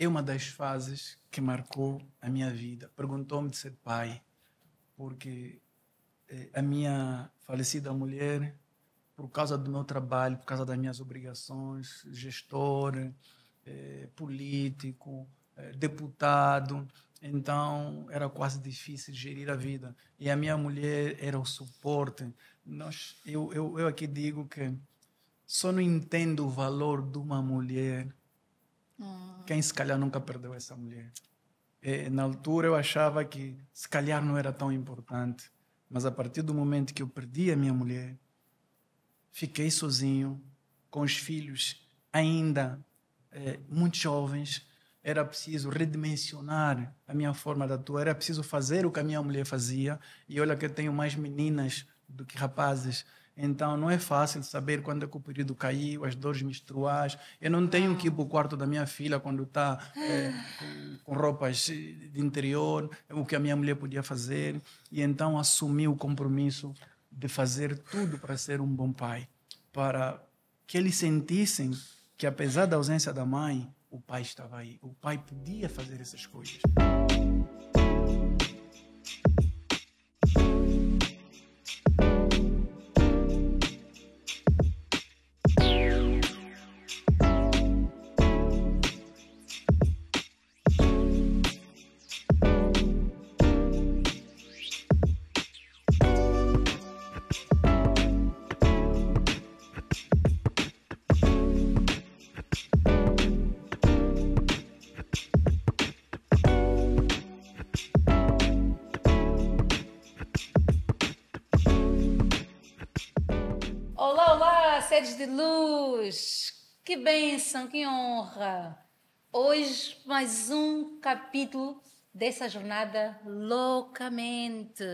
é uma das fases que marcou a minha vida. Perguntou-me de ser pai, porque a minha falecida mulher, por causa do meu trabalho, por causa das minhas obrigações, gestor, político, deputado, então era quase difícil gerir a vida. E a minha mulher era o suporte. Eu aqui digo que só não entendo o valor de uma mulher quem se calhar nunca perdeu essa mulher. Na altura eu achava que se calhar não era tão importante, mas a partir do momento que eu perdi a minha mulher, fiquei sozinho, com os filhos ainda muito jovens, era preciso redimensionar a minha forma de atuar, era preciso fazer o que a minha mulher fazia, e olha que eu tenho mais meninas do que rapazes, então não é fácil saber quando é que o período caiu, as dores menstruais. Eu não tenho que ir para o quarto da minha filha quando está com roupas de interior, o que a minha mulher podia fazer, e então assumi o compromisso de fazer tudo para ser um bom pai, para que eles sentissem que apesar da ausência da mãe, o pai estava aí, o pai podia fazer essas coisas. Olá, olá, seres de luz! Que bênção, que honra! Hoje, mais um capítulo dessa jornada loucamente.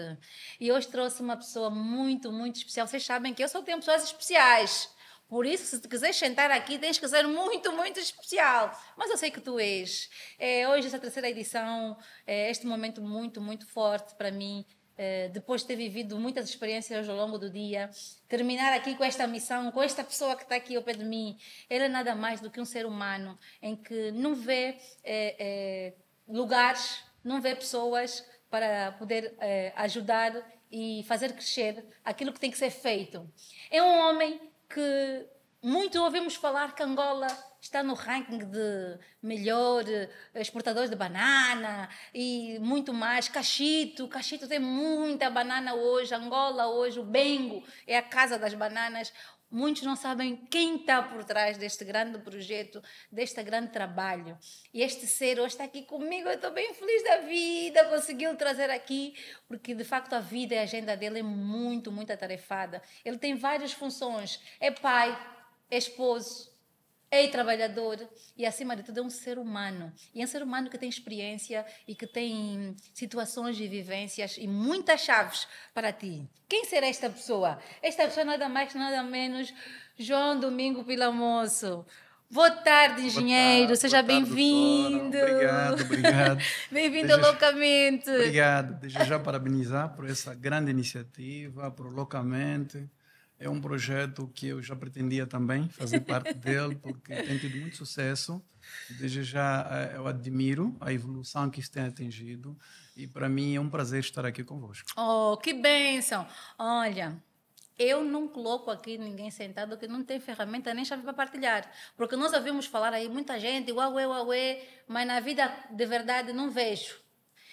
E hoje trouxe uma pessoa muito, muito especial. Vocês sabem que eu só tenho pessoas especiais. Por isso, se tu quiseres sentar aqui, tens que ser muito, muito especial. Mas eu sei que tu és. Hoje, essa terceira edição, este momento muito, muito forte para mim. Depois de ter vivido muitas experiências ao longo do dia, terminar aqui com esta missão, com esta pessoa que está aqui ao pé de mim, ele é nada mais do que um ser humano em que não vê lugares, não vê pessoas para poder ajudar e fazer crescer aquilo que tem que ser feito. É um homem que muito ouvimos falar que Angola está no ranking de melhor exportadores de banana e muito mais. Cachito tem muita banana hoje. Angola hoje, o Bengo é a casa das bananas. Muitos não sabem quem está por trás deste grande projeto, deste grande trabalho. E este ser hoje está aqui comigo, eu estou bem feliz da vida, conseguiu trazer aqui, porque de facto a vida e a agenda dele é muito, muito atarefada. Ele tem várias funções, é pai, é esposo, é trabalhador e, acima de tudo, é um ser humano. E é um ser humano que tem experiência e que tem situações e vivências e muitas chaves para ti. Quem será esta pessoa? Esta pessoa nada mais, nada menos, João Domingo Pilamoço. Boa tarde, engenheiro. Seja bem-vindo. Obrigado. Bem-vindo loucamente. Obrigado. Deixa já parabenizar por essa grande iniciativa, por Loucamente. É um projeto que eu já pretendia também fazer parte dele, porque tem tido muito sucesso. Desde já eu admiro a evolução que isso tem atingido e para mim é um prazer estar aqui convosco. Oh, que bênção! Olha, eu não coloco aqui ninguém sentado que não tem ferramenta nem chave para partilhar, porque nós ouvimos falar aí muita gente, uauê, mas na vida de verdade não vejo.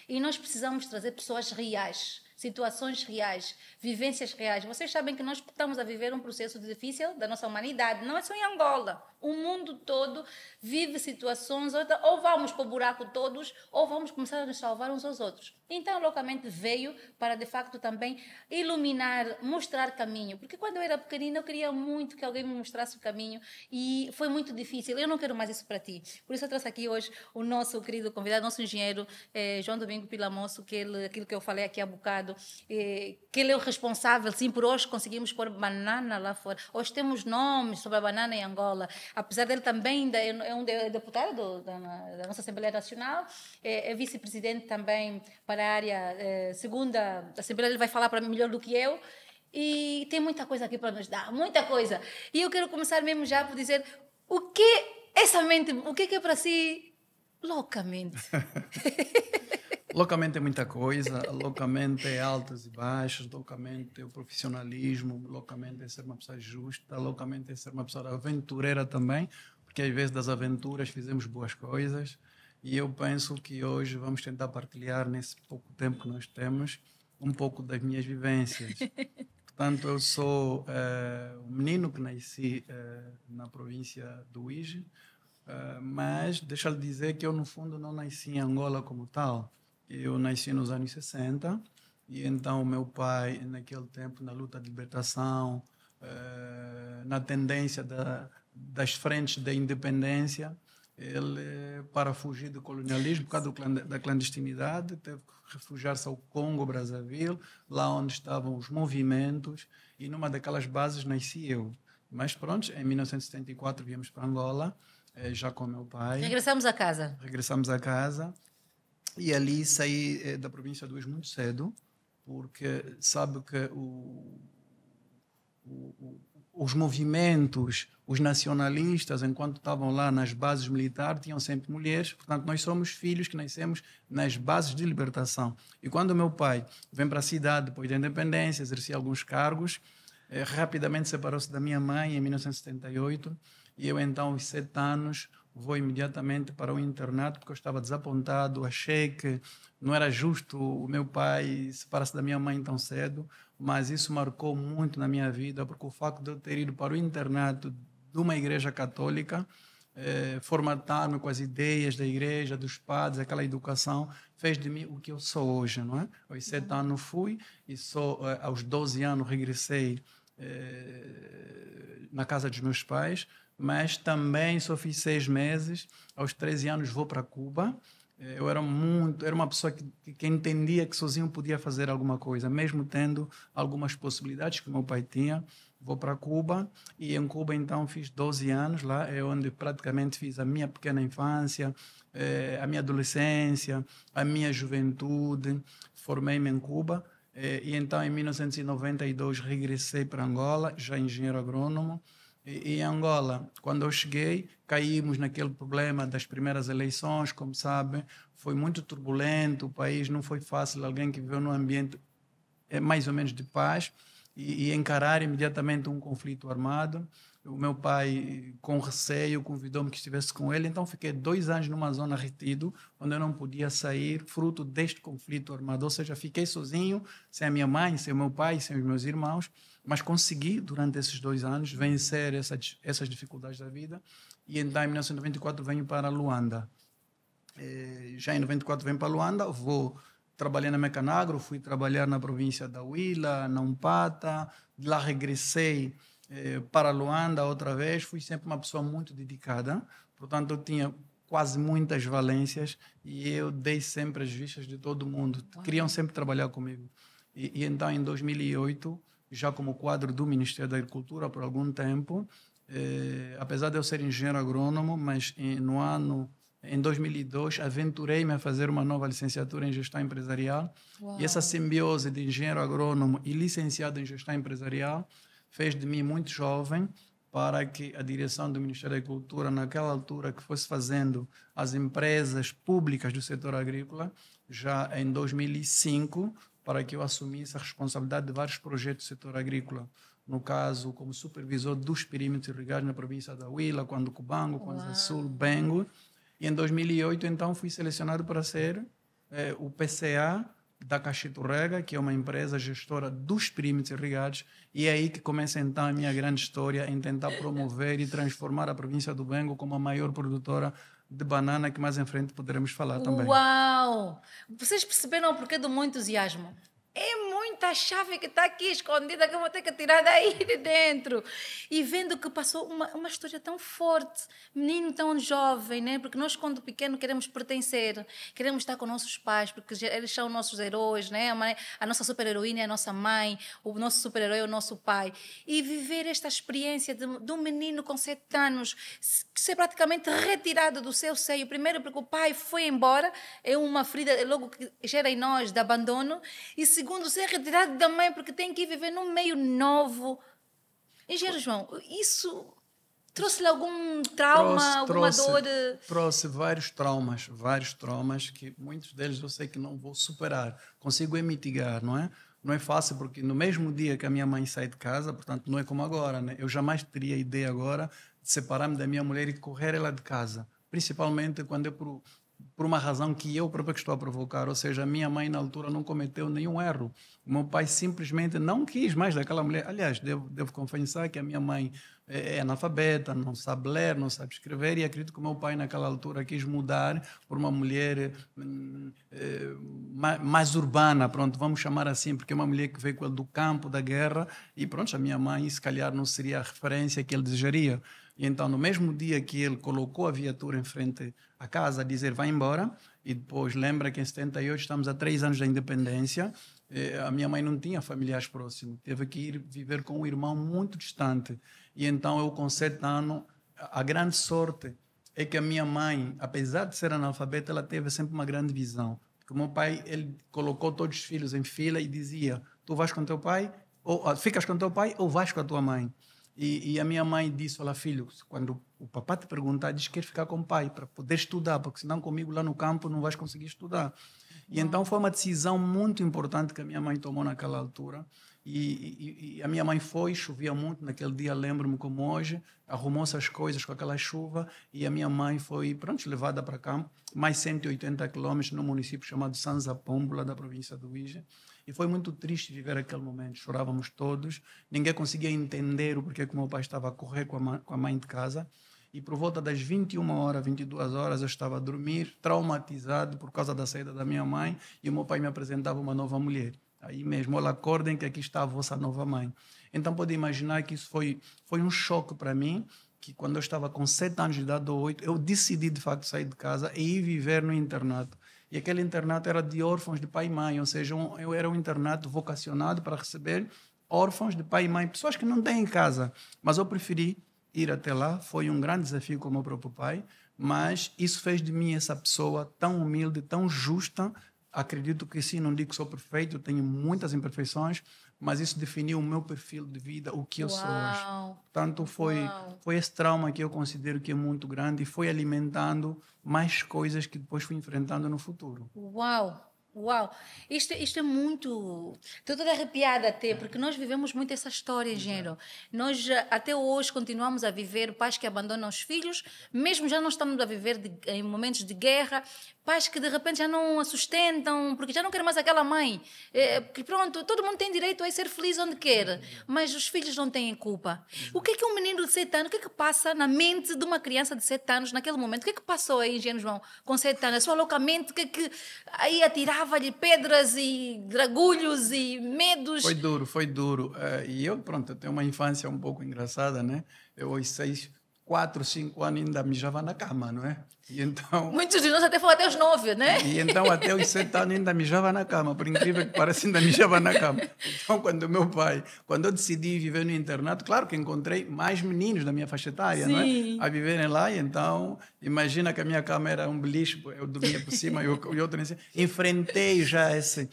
E nós precisamos trazer pessoas reais, situações reais, vivências reais. Vocês sabem que nós estamos a viver um processo difícil da nossa humanidade, não é só em Angola. O mundo todo vive situações, ou vamos para o buraco todos, ou vamos começar a nos salvar uns aos outros. Então, Loucamente veio para, de facto, também iluminar, mostrar caminho. Porque quando eu era pequenina, eu queria muito que alguém me mostrasse o caminho e foi muito difícil. Eu não quero mais isso para ti. Por isso eu trouxe aqui hoje o nosso querido convidado, nosso engenheiro, João Domingo Pilamoço, que ele, aquilo que eu falei aqui há bocado, que ele é o responsável, sim, por hoje conseguimos pôr banana lá fora. Hoje temos nomes sobre a banana em Angola. Apesar dele também é um deputado da nossa Assembleia Nacional, é vice-presidente também para a área segunda Assembleia, ele vai falar para mim melhor do que eu, e tem muita coisa aqui para nos dar, muita coisa. E eu quero começar mesmo já por dizer o que essa mente, o que é para si Loucamente. Loucamente é muita coisa, loucamente é altos e baixos, loucamente é o profissionalismo, loucamente é ser uma pessoa justa, loucamente é ser uma pessoa aventureira também, porque às vezes das aventuras fizemos boas coisas e eu penso que hoje vamos tentar partilhar nesse pouco tempo que nós temos um pouco das minhas vivências. Portanto, eu sou um menino que nasci na província do Uíge, mas deixa-lhe dizer que eu, no fundo, não nasci em Angola como tal. Eu nasci nos anos 60 e então o meu pai, naquele tempo, na luta de libertação, na tendência das frentes da independência, ele, para fugir do colonialismo, por causa da clandestinidade, teve que refugiar-se ao Congo, Brazzaville, lá onde estavam os movimentos, e numa daquelas bases nasci eu. Mas pronto, em 1974 viemos para Angola, já com meu pai. Regressamos a casa. Regressamos a casa e ali saí da província do Uíge muito cedo, porque sabe que os movimentos, os nacionalistas, enquanto estavam lá nas bases militares, tinham sempre mulheres. Portanto, nós somos filhos que nascemos nas bases de libertação. E quando o meu pai vem para a cidade depois da independência, exercia alguns cargos, rapidamente separou-se da minha mãe em 1978 e eu, então, aos 7 anos, vou imediatamente para o internato porque eu estava desapontado, achei que não era justo o meu pai separar-se da minha mãe tão cedo, mas isso marcou muito na minha vida, porque o facto de eu ter ido para o internato de uma igreja católica, formatar-me com as ideias da igreja, dos padres, aquela educação, fez de mim o que eu sou hoje, não é? Aos 7 anos fui e só aos 12 anos regressei na casa dos meus pais, mas também só fiz 6 meses. Aos 13 anos vou para Cuba. Eu era uma pessoa que entendia que sozinho podia fazer alguma coisa, mesmo tendo algumas possibilidades que meu pai tinha. Vou para Cuba e em Cuba então fiz 12 anos lá, é onde praticamente fiz a minha pequena infância, a minha adolescência, a minha juventude. Formei-me em Cuba e então em 1992 regressei para Angola, já engenheiro agrônomo. E em Angola, quando eu cheguei, caímos naquele problema das primeiras eleições, como sabem, foi muito turbulento, o país não foi fácil, alguém que viveu num ambiente mais ou menos de paz, e encarar imediatamente um conflito armado. O meu pai, com receio, convidou-me que estivesse com ele, então fiquei 2 anos numa zona retido, onde eu não podia sair, fruto deste conflito armado, ou seja, fiquei sozinho, sem a minha mãe, sem o meu pai, sem os meus irmãos, mas consegui, durante esses 2 anos, vencer essas dificuldades da vida, e então, em 1994, venho para Luanda. Já em 94 venho para Luanda, vou trabalhar na Mecanagro, fui trabalhar na província da Huila, na Umpata, de lá regressei para Luanda outra vez, fui sempre uma pessoa muito dedicada, portanto eu tinha quase muitas valências e eu dei sempre as vistas de todo mundo, queriam sempre trabalhar comigo. E então em 2008, já como quadro do Ministério da Agricultura por algum tempo, apesar de eu ser engenheiro agrônomo, mas em 2002, aventurei-me a fazer uma nova licenciatura em gestão empresarial. Uau. E essa simbiose de engenheiro agrônomo e licenciado em gestão empresarial fez de mim muito jovem para que a direção do Ministério da Agricultura, naquela altura, que fosse fazendo as empresas públicas do setor agrícola, já em 2005, para que eu assumisse a responsabilidade de vários projetos do setor agrícola. No caso, como supervisor dos perímetros irrigados na província da Huila, quando Cubango, quando Sul, Bengo. E em 2008, então, fui selecionado para ser o PCA da Caxiturrega, que é uma empresa gestora dos perímetros irrigados, e é aí que começa, então, a minha grande história em tentar promover e transformar a província do Bengo como a maior produtora de banana, que mais em frente poderemos falar também. Uau! Vocês perceberam o porquê do meu entusiasmo? É muita chave que está aqui escondida que eu vou ter que tirar daí de dentro. E vendo que passou uma história tão forte, menino tão jovem, né? Porque nós, quando pequeno, queremos pertencer, queremos estar com nossos pais, porque eles são nossos heróis, né? A nossa super-heroína é a nossa mãe, o nosso super-herói é o nosso pai. E viver esta experiência de um menino com 7 anos ser praticamente retirado do seu seio, primeiro porque o pai foi embora, é uma ferida logo que gera em nós de abandono, e segundo, ser retirado da mãe porque tem que viver num meio novo. Engenheiro João, isso Trouxe-lhe algum trauma, alguma dor? Trouxe vários traumas que muitos deles eu sei que não vou superar. Consigo mitigar, não é? Não é fácil porque no mesmo dia que a minha mãe sai de casa, portanto não é como agora, né? Eu jamais teria a ideia agora de separar-me da minha mulher e correr ela de casa. Principalmente quando é por uma razão que eu próprio que estou a provocar, ou seja, a minha mãe na altura não cometeu nenhum erro. O meu pai simplesmente não quis mais daquela mulher. Aliás, devo confessar que a minha mãe é analfabeta, não sabe ler, não sabe escrever, e acredito que o meu pai naquela altura quis mudar por uma mulher mais urbana, pronto, vamos chamar assim, porque é uma mulher que veio do campo, da guerra, e pronto, a minha mãe se calhar não seria a referência que ele desejaria. E então, no mesmo dia que ele colocou a viatura em frente à casa, a dizer vai embora, e depois lembra que em 78 estamos a 3 anos da independência, a minha mãe não tinha familiares próximos, teve que ir viver com um irmão muito distante. E então eu com 7 anos, a grande sorte é que a minha mãe, apesar de ser analfabeta, ela teve sempre uma grande visão. Porque o meu pai, ele colocou todos os filhos em fila e dizia, tu vais com teu pai, ou ficas com teu pai ou vais com a tua mãe. E a minha mãe disse, olha filho, quando o papai te perguntar, diz que quer ficar com o pai, para poder estudar, porque senão comigo lá no campo não vais conseguir estudar. E então foi uma decisão muito importante que a minha mãe tomou naquela altura. E a minha mãe foi, chovia muito naquele dia, lembro-me como hoje, arrumou-se as coisas com aquela chuva e a minha mãe foi, pronto, levada para cá, mais 180 quilômetros no município chamado Sanza Pómbola, da província do Uíge. E foi muito triste viver aquele momento, chorávamos todos, ninguém conseguia entender o porquê que o meu pai estava a correr com a mãe de casa. E por volta das 21 horas, 22 horas, eu estava a dormir, traumatizado por causa da saída da minha mãe, e o meu pai me apresentava uma nova mulher. Aí mesmo, olha, acordem que aqui está a vossa nova mãe. Então pode imaginar que isso foi um choque para mim, que quando eu estava com 7 anos de idade ou 8, eu decidi de facto sair de casa e ir viver no internato. E aquele internato era de órfãos de pai e mãe, ou seja, eu era um internato vocacionado para receber órfãos de pai e mãe, pessoas que não têm em casa. Mas eu preferi ir até lá, foi um grande desafio com o meu próprio pai, mas isso fez de mim essa pessoa tão humilde, tão justa. Acredito que sim, não digo que sou perfeito, tenho muitas imperfeições, mas isso definiu o meu perfil de vida, o que eu sou hoje. Portanto, foi esse trauma que eu considero que é muito grande e foi alimentando mais coisas que depois fui enfrentando no futuro. Uau! Uau, isto é muito... Estou toda arrepiada até, porque nós vivemos muito essa história, engenheiro. Nós até hoje continuamos a viver pais que abandonam os filhos, mesmo já não estamos a viver em momentos de guerra, pais que de repente já não a sustentam, porque já não querem mais aquela mãe. Que pronto, todo mundo tem direito a ser feliz onde quer, mas os filhos não têm culpa. O que é um menino de 7 anos, o que é que passa na mente de uma criança de 7 anos naquele momento? O que é que passou aí, engenheiro João, com 7 anos? A sua loucamente, o que é que aí atirava-lhe pedras e dragulhos e medos? Foi duro. E eu, pronto, eu tenho uma infância um pouco engraçada, né? Eu aos 4, 5 anos ainda mijava na cama, não é? E então, muitos de nós até foram até os 9, né? E então até os 7 anos ainda mijava na cama, por incrível que pareça, ainda mijava na cama. Então quando eu decidi viver no internato, claro que encontrei mais meninos da minha faixa etária, não é? A viverem lá, e então imagina que a minha cama era um beliche, eu dormia por cima e o outro em cima. Enfrentei já esse,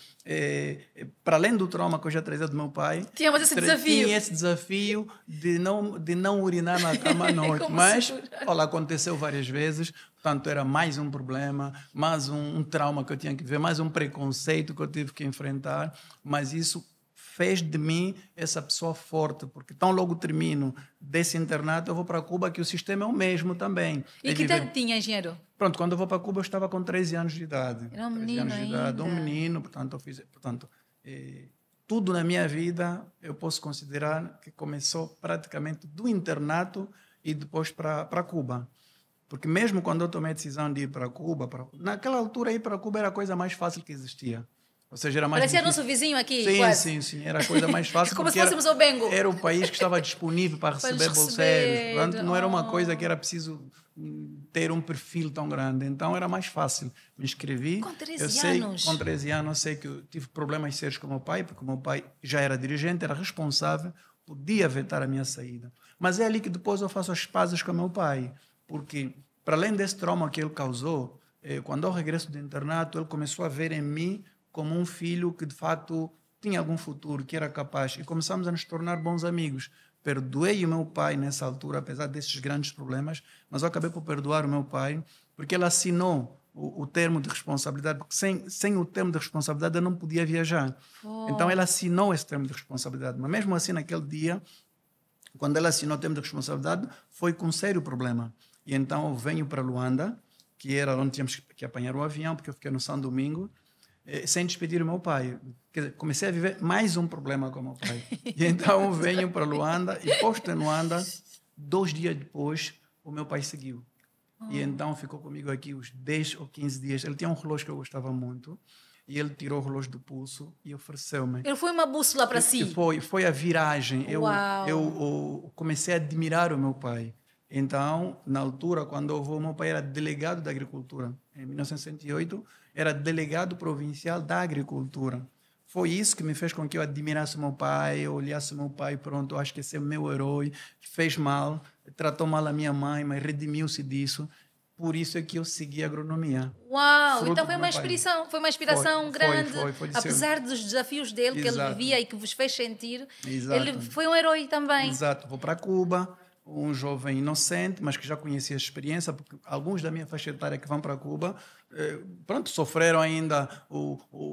para além do trauma que eu já trazia do meu pai, tinha esse desafio. Tinha esse desafio de não urinar na cama à noite, mas olha, aconteceu várias vezes. Portanto, era mais um problema, mais um trauma que eu tinha que ver, mais um preconceito que eu tive que enfrentar, mas isso fez de mim essa pessoa forte, porque tão logo termino desse internato, eu vou para Cuba, que o sistema é o mesmo também. E que idade tinha, engenheiro? Pronto, quando eu vou para Cuba, eu estava com 13 anos de idade. Era um menino ainda. Um menino, portanto, tudo na minha vida, eu posso considerar que começou praticamente do internato e depois para Cuba. Porque mesmo quando eu tomei a decisão de ir para Cuba, naquela altura ir para Cuba era a coisa mais fácil que existia. Ou seja, era mais parecia difícil. Nosso vizinho aqui, sim, quase. Sim, era a coisa mais fácil. Como se fôssemos o Bengo. Era o país que estava disponível para receber bolseiros. Portanto, não era uma coisa que era preciso ter um perfil tão grande. Então, era mais fácil. Me inscrevi. Com 13 anos? Com 13 anos, eu sei que eu tive problemas sérios com o meu pai, porque o meu pai já era dirigente, era responsável, podia vetar a minha saída. Mas é ali que depois eu faço as pazes com o meu pai, porque para além desse trauma que ele causou, quando eu regresso do internato, ele começou a ver em mim como um filho que, de fato, tinha algum futuro, que era capaz. E começamos a nos tornar bons amigos. perdoei o meu pai nessa altura, apesar desses grandes problemas, mas eu acabei por perdoar o meu pai, porque ele assinou o termo de responsabilidade, porque sem o termo de responsabilidade eu não podia viajar. Então ele assinou esse termo de responsabilidade, mas mesmo assim naquele dia, quando ele assinou o termo de responsabilidade, foi com um sério problema. E então eu venho para Luanda, que era onde tínhamos que apanhar o avião, porque eu fiquei no São Domingo, sem despedir o meu pai. Quer dizer, comecei a viver mais um problema com o meu pai. E então eu venho para Luanda, e posto em Luanda, 2 dias depois, o meu pai seguiu. E então ficou comigo aqui uns 10 ou 15 dias. Ele tinha um relógio que eu gostava muito, e ele tirou o relógio do pulso e ofereceu-me. Ele foi uma bússola para si. Foi a viragem. Uau. Eu comecei a admirar o meu pai. Então, na altura, quando eu vou, meu pai era delegado da agricultura. Em 1968, era delegado provincial da agricultura. Foi isso que me fez com que eu admirasse meu pai, eu olhasse meu pai, pronto, eu acho que esse é o meu herói, fez mal, tratou mal a minha mãe, mas redimiu-se disso. Por isso é que eu segui a agronomia. Uau, Fruto então do meu pai. foi uma inspiração grande. Foi de Apesar dos desafios dele que ele Exato. vivia e que vos fez sentir, Exato. ele foi um herói também. Exato, vou para Cuba, um jovem inocente, mas que já conhecia a experiência, porque alguns da minha faixa etária que vão para Cuba, pronto, sofreram ainda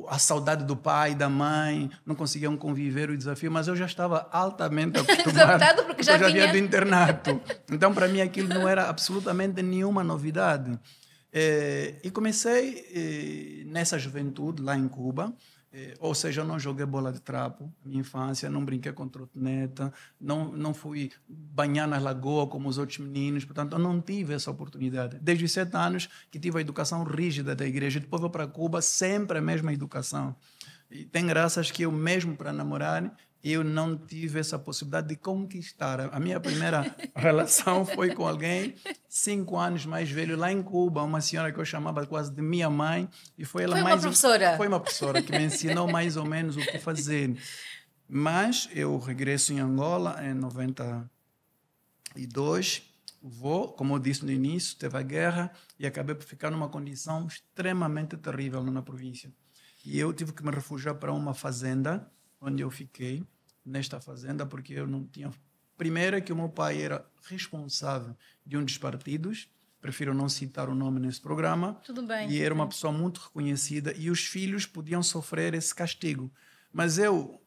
a saudade do pai, da mãe, não conseguiam conviver o desafio, mas eu já estava altamente acostumado, porque já vinha vinha do internato. Então, para mim, aquilo não era absolutamente nenhuma novidade. E comecei nessa juventude, lá em Cuba. Ou seja, eu não joguei bola de trapo na minha infância, não brinquei com trotineta, não fui banhar na lagoa como os outros meninos, portanto, eu não tive essa oportunidade. Desde os 7 anos que tive a educação rígida da igreja, depois vou para Cuba, sempre a mesma educação. E tem graças que eu mesmo para namorar, eu não tive essa possibilidade de conquistar. A minha primeira relação foi com alguém 5 anos mais velho, lá em Cuba, uma senhora que eu chamava quase de minha mãe. E foi ela uma professora? Foi uma professora que me ensinou mais ou menos o que fazer. Mas eu regresso em Angola em 92. Como eu disse no início, teve a guerra e acabei por ficar numa condição extremamente terrível na província. E eu tive que me refugiar para uma fazenda, onde eu fiquei, nesta fazenda, porque eu não tinha... Primeiro é que o meu pai era responsável de um dos partidos, prefiro não citar o nome nesse programa. Tudo bem. E era uma pessoa muito reconhecida, e os filhos podiam sofrer esse castigo. Mas eu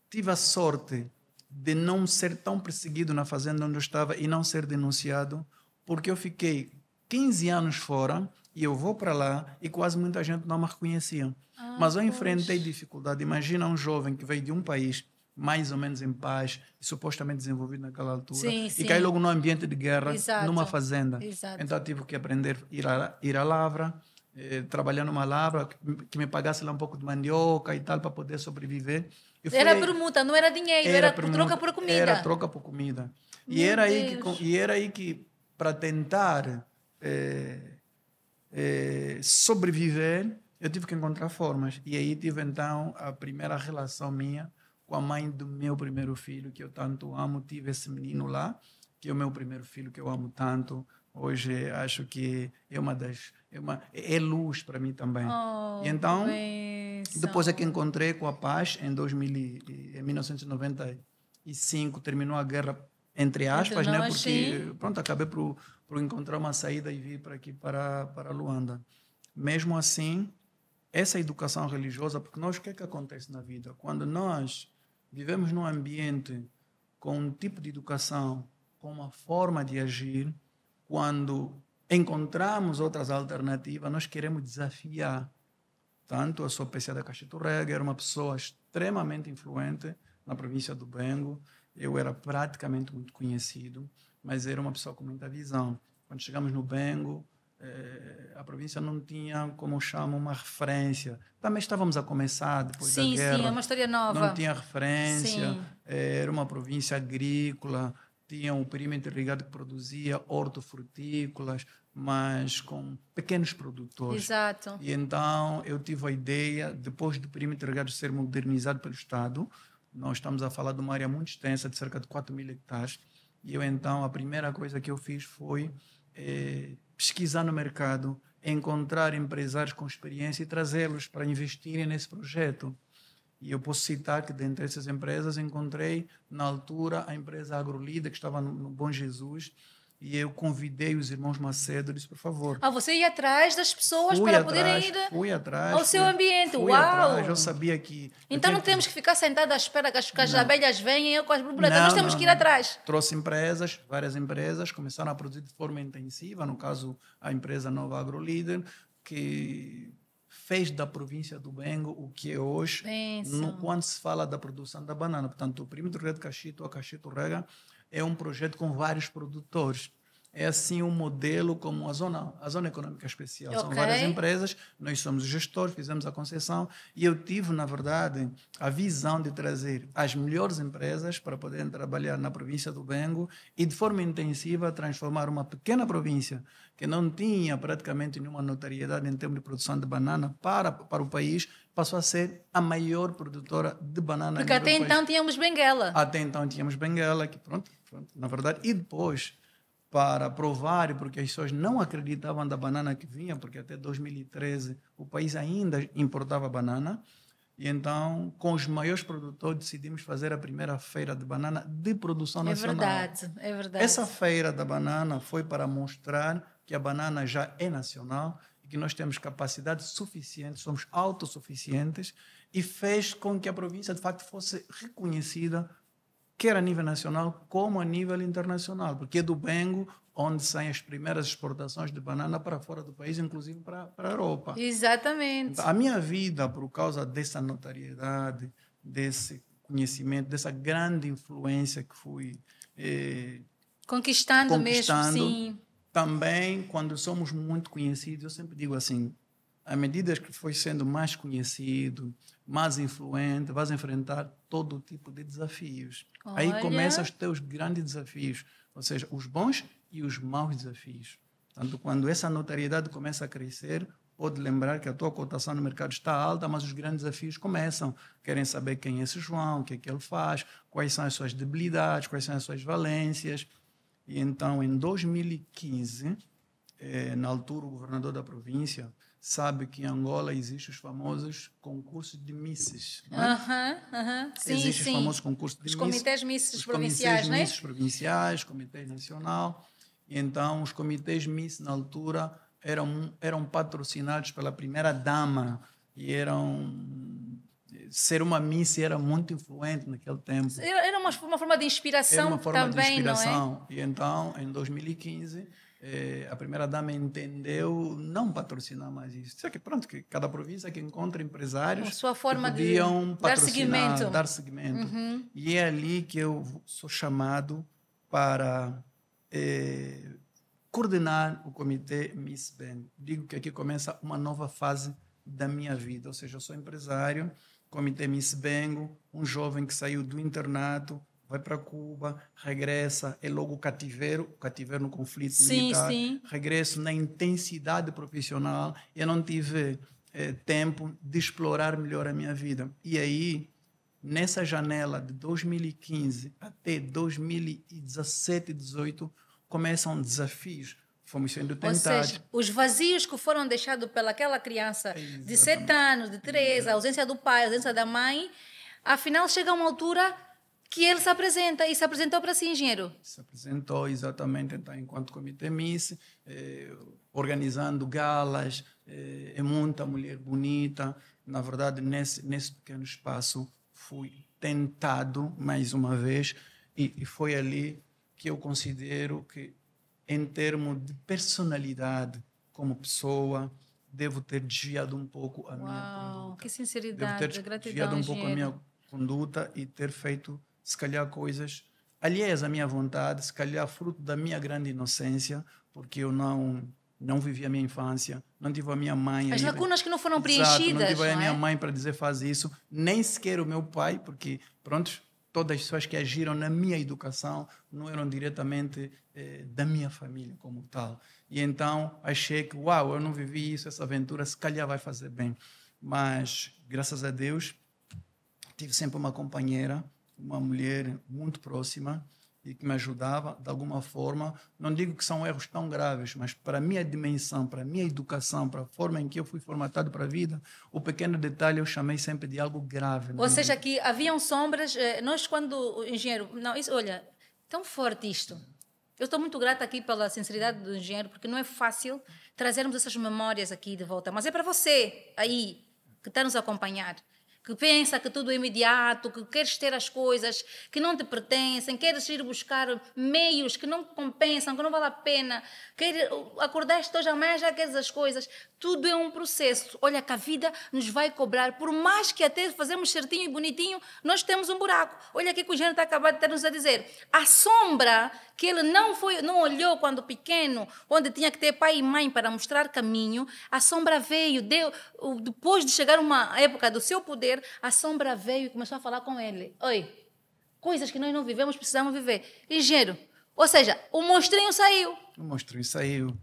tive a sorte de não ser tão perseguido na fazenda onde eu estava e não ser denunciado, porque eu fiquei 15 anos fora, e eu vou para lá e quase muita gente não me reconhecia. Mas eu enfrentei dificuldade. Imagina um jovem que veio de um país mais ou menos em paz e supostamente desenvolvido naquela altura, sim. e cai logo num ambiente de guerra, Exato. numa fazenda. Exato. Então eu tive que aprender a ir à lavra, trabalhar numa lavra, que me pagasse lá um pouco de mandioca e tal, para poder sobreviver. Era permuta, não era dinheiro, era troca por comida. Era troca por comida. E era aí que, para tentar sobreviver, eu tive que encontrar formas. E aí tive, então, a primeira relação minha com a mãe do meu primeiro filho, que eu tanto amo. Tive esse menino lá, que é o meu primeiro filho, que eu amo tanto. Hoje acho que é luz para mim também. E então, depois é que encontrei com a paz, em 1995, terminou a guerra, entre aspas, né? Porque pronto, acabei por encontrar uma saída e vir para aqui, para Luanda. Mesmo assim, essa educação religiosa, porque o que é que acontece na vida? Quando nós vivemos num ambiente com um tipo de educação, com uma forma de agir, quando encontramos outras alternativas, nós queremos desafiar. Tanto eu sou PCA da Caxiturrega, era uma pessoa extremamente influente na província do Bengo, eu era praticamente muito conhecido, mas era uma pessoa com muita visão. Quando chegamos no Bengo, a província não tinha, como chamam, uma referência. Também estávamos a começar depois da guerra. Sim, é uma história nova. Não tinha referência, era uma província agrícola, tinha um perímetro irrigado que produzia hortofrutícolas, mas com pequenos produtores. Exato. E então eu tive a ideia, depois do perímetro irrigado ser modernizado pelo Estado, nós estamos a falar de uma área muito extensa, de cerca de 4.000 hectares, e eu então, a primeira coisa que eu fiz foi pesquisar no mercado, encontrar empresários com experiência e trazê-los para investirem nesse projeto. E eu posso citar que, dentre essas empresas, encontrei, na altura, a empresa AgroLíder, que estava no Bom Jesus, e eu convidei os irmãos Macedo, disse, por favor. Ah, você ia atrás das pessoas para poderem ir ao seu ambiente. Fui Uau! atrás, eu sabia que... Então não temos que ficar sentados à espera que as abelhas venham com as borboletas. Nós temos que ir não. atrás. Trouxe empresas, várias empresas, começaram a produzir de forma intensiva, no caso, a empresa Nova AgroLíder, que fez da província do Bengo o que é hoje, quando se fala da produção da banana. Portanto, o perímetro Rede Cachito, a Cachito Rega, é um projeto com vários produtores. É assim um modelo como a Zona Econômica Especial. São várias empresas, nós somos os gestores, fizemos a concessão e eu tive, na verdade, a visão de trazer as melhores empresas para poderem trabalhar na província do Bengo e, de forma intensiva, transformar uma pequena província que não tinha praticamente nenhuma notoriedade em termos de produção de banana para o país, passou a ser a maior produtora de banana. Porque até então tínhamos Benguela. Até então tínhamos Benguela, que pronto, na verdade, e depois... para provar, porque as pessoas não acreditavam da banana que vinha, porque até 2013 o país ainda importava banana, e então, com os maiores produtores, decidimos fazer a primeira feira de banana de produção nacional. É verdade. Essa feira da banana foi para mostrar que a banana já é nacional e que nós temos capacidade suficiente, somos autossuficientes, e fez com que a província, de facto, fosse reconhecida quer a nível nacional como a nível internacional, porque é do Bengo onde saem as primeiras exportações de banana para fora do país, inclusive para a Europa. Exatamente. Então, a minha vida, por causa dessa notoriedade, desse conhecimento, dessa grande influência que fui conquistando mesmo, sim. Também, quando somos muito conhecidos, eu sempre digo assim, à medida que foi sendo mais conhecido, mais influente, vais enfrentar todo tipo de desafios. Olha. Aí começam os teus grandes desafios, ou seja, os bons e os maus desafios. Portanto, quando essa notoriedade começa a crescer, pode lembrar que a tua cotação no mercado está alta, mas os grandes desafios começam. Querem saber quem é esse João, o que é que ele faz, quais são as suas debilidades, quais são as suas valências. E então, em 2015, na altura, o governador da província sabe que em Angola existem os famosos concursos de misses. Sim, existem os famosos concursos de misses. Os comitês misses provinciais, não é? Os misses provinciais, comitê nacional. E então, os comitês misses, na altura, eram patrocinados pela primeira-dama e ser uma miss era muito influente naquele tempo. Era uma forma de inspiração também, era uma forma de inspiração. Não é? E então, em 2015... a primeira-dama entendeu não patrocinar mais isso. Isso é que, pronto, que cada província que encontra empresários a sua forma que podiam de dar seguimento. Dar seguimento. E é ali que eu sou chamado para coordenar o comitê Miss Ben. Digo que aqui começa uma nova fase da minha vida. Ou seja, eu sou empresário, comitê Miss Bengo, um jovem que saiu do internato, vai para Cuba, regressa, é logo cativeiro no conflito militar. Sim. Regresso na intensidade profissional. Eu não tive tempo de explorar melhor a minha vida. E aí, nessa janela de 2015 até 2017, 2018, começam desafios. Fomos sendo tentados. Ou seja, os vazios que foram deixados pelaquela criança de 7 anos, de 3, a ausência do pai, a ausência da mãe, afinal chega a uma altura que ele se apresenta, e se apresentou para si, engenheiro? Se apresentou, exatamente, então, enquanto comitê Miss, organizando galas, é muita mulher bonita. Na verdade, nesse pequeno espaço, fui tentado, mais uma vez, e foi ali que eu considero que, em termos de personalidade, como pessoa, devo ter desviado um pouco a minha conduta. Que sinceridade, devo ter gratidão, desviado um pouco a minha conduta e ter feito, se calhar, coisas alheias à minha vontade, se calhar fruto da minha grande inocência, porque eu não vivi a minha infância, não tive a minha mãe. As lacunas que não foram preenchidas. preenchidas. Não tive a minha mãe para dizer faz isso, nem sequer o meu pai, porque, pronto, todas as pessoas que agiram na minha educação não eram diretamente da minha família como tal. E então achei que, uau, eu não vivi isso, essa aventura, se calhar vai fazer bem. Mas, graças a Deus, tive sempre uma companheira, uma mulher muito próxima, e que me ajudava de alguma forma. Não digo que são erros tão graves, mas para a minha dimensão, para a minha educação, para a forma em que eu fui formatado para a vida, o pequeno detalhe eu chamei sempre de algo grave. Ou seja, que haviam sombras. Nós, quando o engenheiro. Não, isso, olha, tão forte isto. Eu estou muito grata aqui pela sinceridade do engenheiro, porque não é fácil trazermos essas memórias aqui de volta. Mas é para você aí, que está nos a acompanhar, que pensa que tudo é imediato, que queres ter as coisas que não te pertencem, queres ir buscar meios que não compensam, que não vale a pena, acordaste hoje, amanhã já queres as coisas. Tudo é um processo. Olha que a vida nos vai cobrar, por mais que até fazemos certinho e bonitinho, nós temos um buraco. Olha aqui que o Gênero está acabado de ter-nos a dizer. A sombra que ele não olhou quando pequeno, onde tinha que ter pai e mãe para mostrar caminho, a sombra veio, depois de chegar uma época do seu poder, a sombra veio e começou a falar com ele. Oi, coisas que nós não vivemos, precisamos viver. Engenheiro, ou seja, o monstrinho saiu. O monstrinho saiu.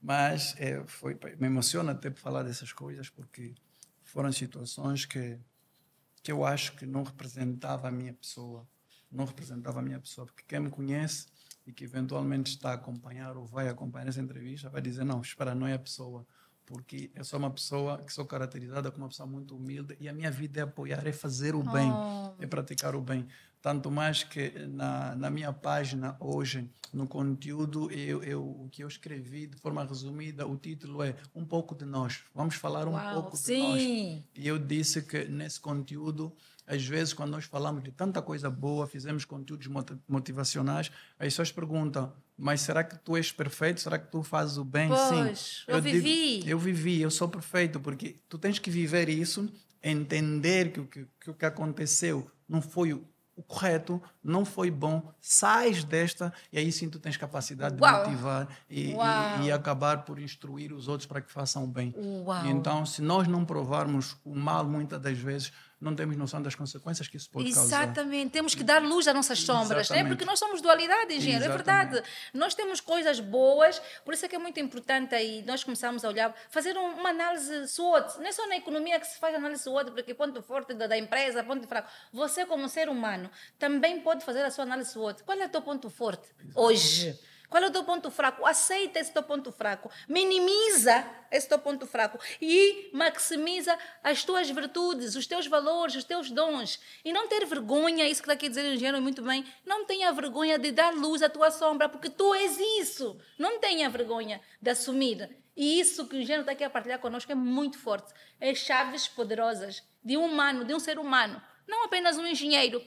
Mas me emociona até por falar dessas coisas, porque foram situações que eu acho que não representava a minha pessoa. Não representava a minha pessoa, porque quem me conhece e que eventualmente está a acompanhar ou vai acompanhar essa entrevista vai dizer, não, espera, não é a pessoa. Porque eu sou uma pessoa que sou caracterizada como uma pessoa muito humilde e a minha vida é apoiar, é fazer o bem, é praticar o bem. Tanto mais que na minha página hoje, no conteúdo, o que eu escrevi de forma resumida, o título é Um pouco de Nós. Vamos falar um pouco de nós. E eu disse que nesse conteúdo, às vezes, quando nós falamos de tanta coisa boa, fizemos conteúdos motivacionais, as pessoas perguntam, mas será que tu és perfeito? Será que tu fazes o bem? Pois, sim. eu vivi, eu sou perfeito, porque tu tens que viver isso, entender que o que aconteceu não foi o correto, não foi bom, sais desta e aí sim tu tens capacidade de motivar e acabar por instruir os outros para que façam o bem. E então, se nós não provarmos o mal muitas das vezes, não temos noção das consequências que isso pode causar. Exatamente, temos que dar luz às nossas sombras, né? Porque nós somos dualidade, engenheiro, é verdade. Nós temos coisas boas, por isso é que é muito importante aí nós começarmos a olhar, fazer uma análise SWOT. Não é só na economia que se faz análise SWOT, porque ponto forte da empresa, ponto fraco. Você, como ser humano, também pode fazer a sua análise SWOT. Qual é o teu ponto forte hoje? Qual é o teu ponto fraco? Aceita esse teu ponto fraco. Minimiza esse teu ponto fraco. E maximiza as tuas virtudes, os teus valores, os teus dons. E não ter vergonha, isso que está aqui a dizer o engenheiro muito bem, não tenha vergonha de dar luz à tua sombra, porque tu és isso. Não tenha vergonha de assumir. E isso que o engenheiro está aqui a partilhar connosco é muito forte. É chaves poderosas de um humano, de um ser humano. Não apenas um engenheiro.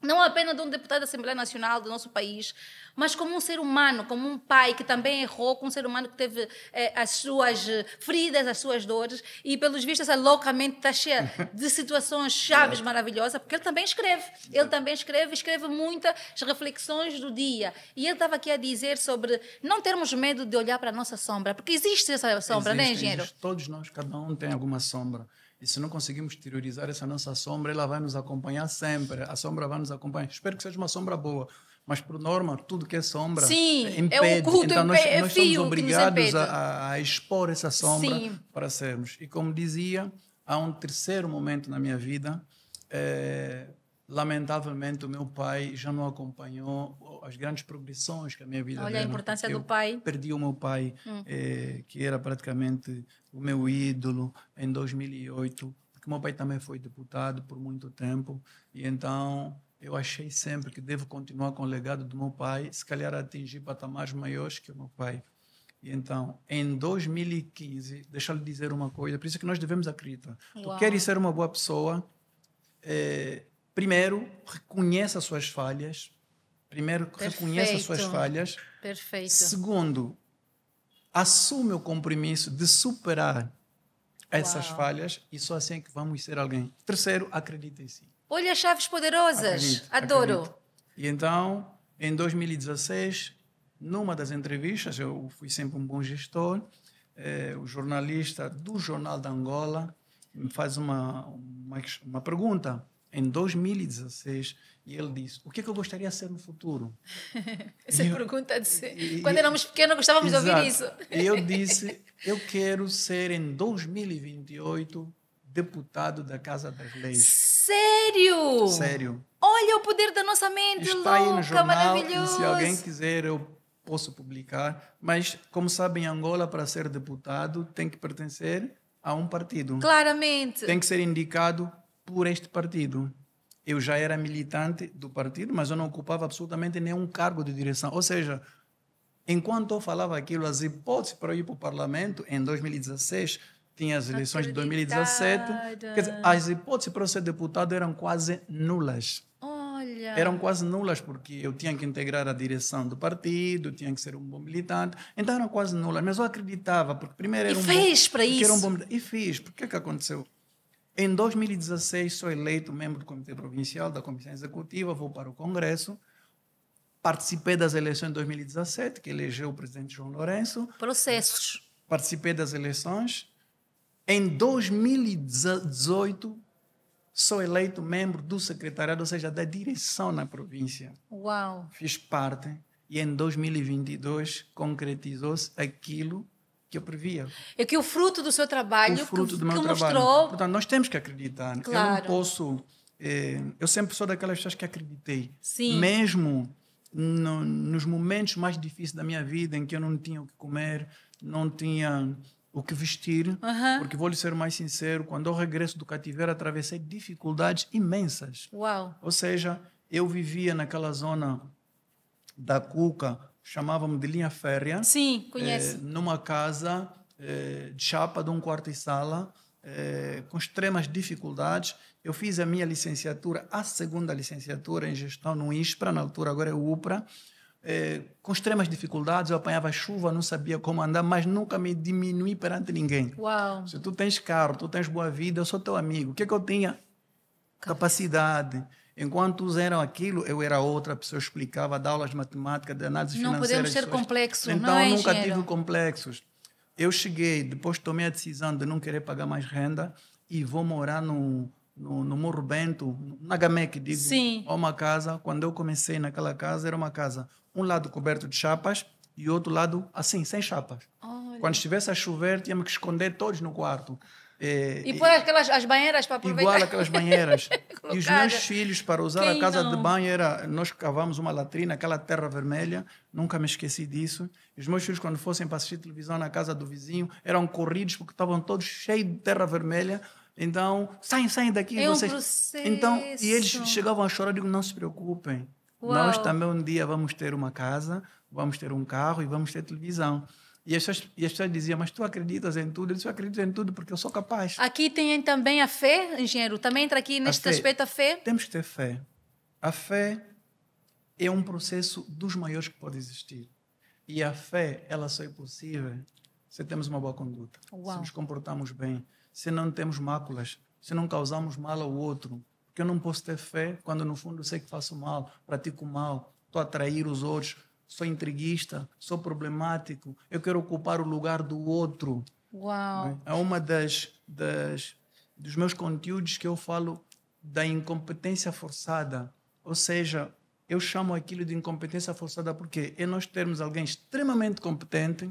Não apenas de um deputado da Assembleia Nacional do nosso país, mas como um ser humano, como um pai que também errou, como um ser humano que teve as suas feridas, as suas dores, e pelos vistos essa loucamente está cheia de situações chaves maravilhosas, porque ele também escreve. Ele também escreve muitas reflexões do dia. E ele estava aqui a dizer sobre não termos medo de olhar para a nossa sombra, porque existe essa sombra, não é, engenheiro? Todos nós, cada um tem alguma sombra. E se não conseguimos exteriorizar essa nossa sombra, ela vai nos acompanhar sempre. A sombra vai nos acompanhar. Espero que seja uma sombra boa. Mas, por norma, tudo que é sombra impede. É oculto, então, nós somos fio obrigados a expor essa sombra para sermos. E, como dizia, há um terceiro momento na minha vida. Lamentavelmente, o meu pai já não acompanhou as grandes progressões que a minha vida Olha a importância do pai. Perdi o meu pai, que era praticamente o meu ídolo, em 2008, porque o meu pai também foi deputado por muito tempo. E então eu achei sempre que devo continuar com o legado do meu pai, se calhar atingir patamares maiores que o meu pai. E então, em 2015, deixa eu lhe dizer uma coisa, por isso é que nós devemos acreditar. Tu queres ser uma boa pessoa, primeiro, reconheça as suas falhas. Reconheça as suas falhas. Perfeito. Segundo, assume o compromisso de superar essas falhas e só assim é que vamos ser alguém. Terceiro, acredita em si. Olha, chaves poderosas. Adoro. Acredito. E então, em 2016, numa das entrevistas, eu fui sempre um bom gestor, o jornalista do Jornal da Angola me faz uma pergunta. Em 2016, e ele disse, o que é que eu gostaria de ser no futuro? Essa pergunta quando éramos pequenos gostávamos de ouvir isso. E eu disse, eu quero ser em 2028 deputado da Casa das Leis. Sério? Sério. Olha o poder da nossa mente, Está aí no louca, jornal, e maravilhoso. se alguém quiser, eu posso publicar. Mas, como sabem, em Angola, para ser deputado, tem que pertencer a um partido. Claramente. Tem que ser indicado por este partido. Eu já era militante do partido, mas eu não ocupava absolutamente nenhum cargo de direção. Ou seja, enquanto eu falava aquilo, as hipóteses para eu ir para o parlamento, em 2016, tinha as eleições de 2017, quer dizer, as hipóteses para eu ser deputado eram quase nulas. Olha. Eram quase nulas, porque eu tinha que integrar a direção do partido, tinha que ser um bom militante, então eram quase nulas. Mas eu acreditava, porque primeiro era para isso. Era um bom, e fiz. Porque que aconteceu? Em 2016, sou eleito membro do Comitê Provincial da Comissão Executiva, vou para o Congresso, participei das eleições de 2017, que elegeu o presidente João Lourenço. Processos. Participei das eleições. Em 2018, sou eleito membro do secretariado, ou seja, da direção na província. Uau! Fiz parte e em 2022 concretizou-se aquilo que eu previa. É que o fruto do seu trabalho, o fruto do meu mostrou... trabalho. Portanto, nós temos que acreditar. Claro. Eu não posso... eu sempre sou daquelas pessoas que acreditei. Sim. Mesmo nos momentos mais difíceis da minha vida, em que eu não tinha o que comer, não tinha o que vestir, porque vou lhe ser mais sincero, quando eu regresso do cativeiro, atravessei dificuldades imensas. Uau! Ou seja, eu vivia naquela zona da Cuca, chamávamos de linha férrea. Sim, conheço. Numa casa de chapa, de um quarto e sala, com extremas dificuldades. Eu fiz a minha licenciatura, a segunda licenciatura em gestão no ISPRA, na altura agora é o UPRA, com extremas dificuldades. Eu apanhava chuva, não sabia como andar, mas nunca me diminuí perante ninguém. Uau! Se tu tens carro, tu tens boa vida, eu sou teu amigo. O que é que eu tinha? Capacidade. Enquanto uns eram aquilo, eu era outra pessoa, explicava, dava aulas de matemática, de análise financeira. Não podemos ser complexos, então, não é, eu nunca engenheiro? tive complexos. Eu cheguei, depois tomei a decisão de não querer pagar mais renda e vou morar no Morro Bento, na Gamec, digo, Sim. a uma casa. Quando eu comecei naquela casa, era uma casa, um lado coberto de chapas e outro lado, assim, sem chapas. Olha. Quando estivesse a chover, tínhamos que esconder todos no quarto. E pôr as banheiras para aproveitar. Igual aquelas banheiras. E os meus filhos, para usar a casa de banho, nós cavamos uma latrina, aquela terra vermelha, nunca me esqueci disso. E os meus filhos, quando fossem para assistir televisão na casa do vizinho, eram corridos porque estavam todos cheios de terra vermelha. Então, saem daqui. É vocês. Um processo. Então, e eles chegavam a chorar, eu digo, não se preocupem. Uau. Nós também um dia vamos ter uma casa, vamos ter um carro e vamos ter televisão. E as pessoas diziam, mas tu acreditas em tudo? Eu disse, eu acredito em tudo porque eu sou capaz. Aqui tem também a fé, engenheiro? Também entra aqui neste aspecto a fé? Temos que ter fé. A fé é um processo dos maiores que pode existir. E a fé, ela só é possível se temos uma boa conduta, se nos comportamos bem, se não temos máculas, se não causamos mal ao outro. Porque eu não posso ter fé quando, no fundo, eu sei que faço mal, pratico mal, estou a atrair os outros, sou intriguista, sou problemático, eu quero ocupar o lugar do outro. Uau! É uma dos meus conteúdos que eu falo da incompetência forçada. Ou seja, eu chamo aquilo de incompetência forçada porque é nós termos alguém extremamente competente,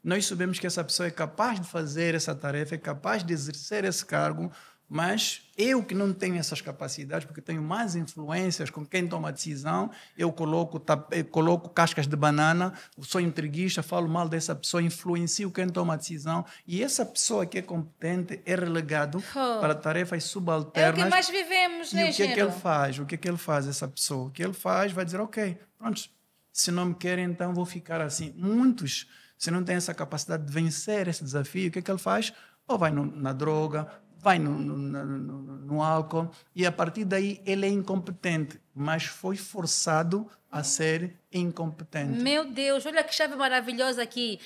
nós sabemos que essa pessoa é capaz de fazer essa tarefa, é capaz de exercer esse cargo, mas eu que não tenho essas capacidades, porque tenho mais influências com quem toma a decisão, eu coloco cascas de banana, sou intriguista, falo mal dessa pessoa, influencio quem toma a decisão, e essa pessoa que é competente é relegado para tarefas subalternas. É o que mais vivemos, né, E o que é que ele faz? O que é que ele faz, essa pessoa? O que ele faz vai dizer, ok, pronto, se não me querem, então vou ficar assim. Muitos, se não têm essa capacidade de vencer esse desafio, o que é que ele faz? Ou vai na droga, vai no álcool, e a partir daí ele é incompetente, mas foi forçado a ser incompetente. Meu Deus, olha que chave maravilhosa aqui.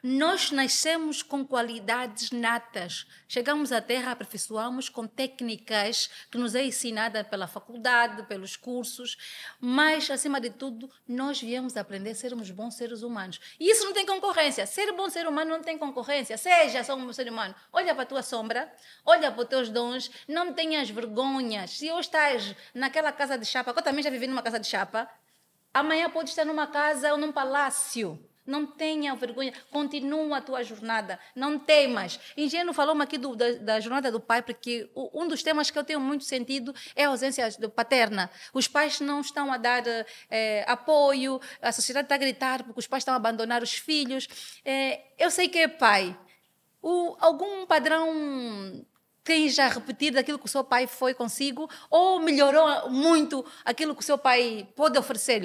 Nós nascemos com qualidades natas. Chegamos à Terra, aperfeiçoamos com técnicas que nos é ensinada pela faculdade, pelos cursos, mas, acima de tudo, nós viemos aprender a sermos bons seres humanos. E isso não tem concorrência. Ser bom ser humano não tem concorrência. Seja só um ser humano. Olha para a tua sombra, olha para os teus dons, não tenhas vergonhas. Se hoje estás naquela casa de chapa, eu também já vivi numa casa de chapa, amanhã pode estar numa casa ou num palácio. Não tenha vergonha. Continua a tua jornada. Não temas. Engenheiro falou-me aqui da jornada do pai, porque um dos temas que eu tenho muito sentido é a ausência paterna. Os pais não estão a dar apoio, a sociedade está a gritar porque os pais estão a abandonar os filhos. Eu sei que é pai. Algum padrão tem já repetido aquilo que o seu pai foi consigo ou melhorou muito aquilo que o seu pai pôde lhe oferecer?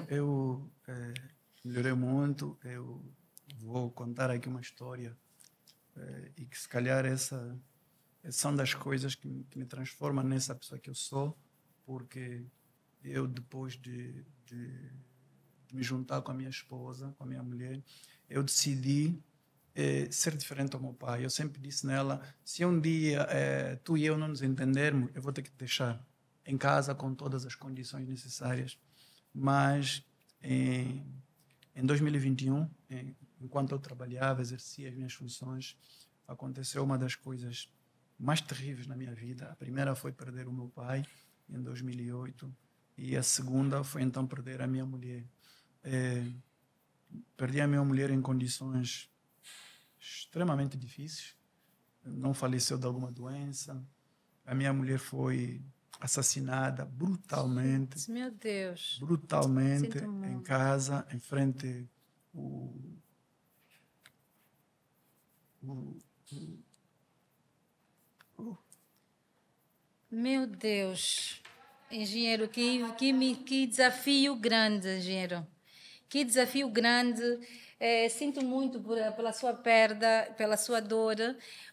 Eu melhorei muito. Eu vou contar aqui uma história e que se calhar essa são das coisas que me transformam nessa pessoa que eu sou, porque eu, depois de me juntar com a minha esposa, com a minha mulher, eu decidi ser diferente ao meu pai. Eu sempre disse nela, se um dia tu e eu não nos entendermos, eu vou ter que te deixar em casa com todas as condições necessárias. Mas em 2021, enquanto eu trabalhava, exercia as minhas funções, aconteceu uma das coisas mais terríveis na minha vida. A primeira foi perder o meu pai em 2008 e a segunda foi então perder a minha mulher. Perdi a minha mulher em condições extremamente difíceis. Não faleceu de alguma doença. A minha mulher foi assassinada brutalmente. Meu Deus. Brutalmente em casa, em frente Meu Deus. Engenheiro, que desafio grande, engenheiro. Que desafio grande. Sinto muito pela sua perda, pela sua dor,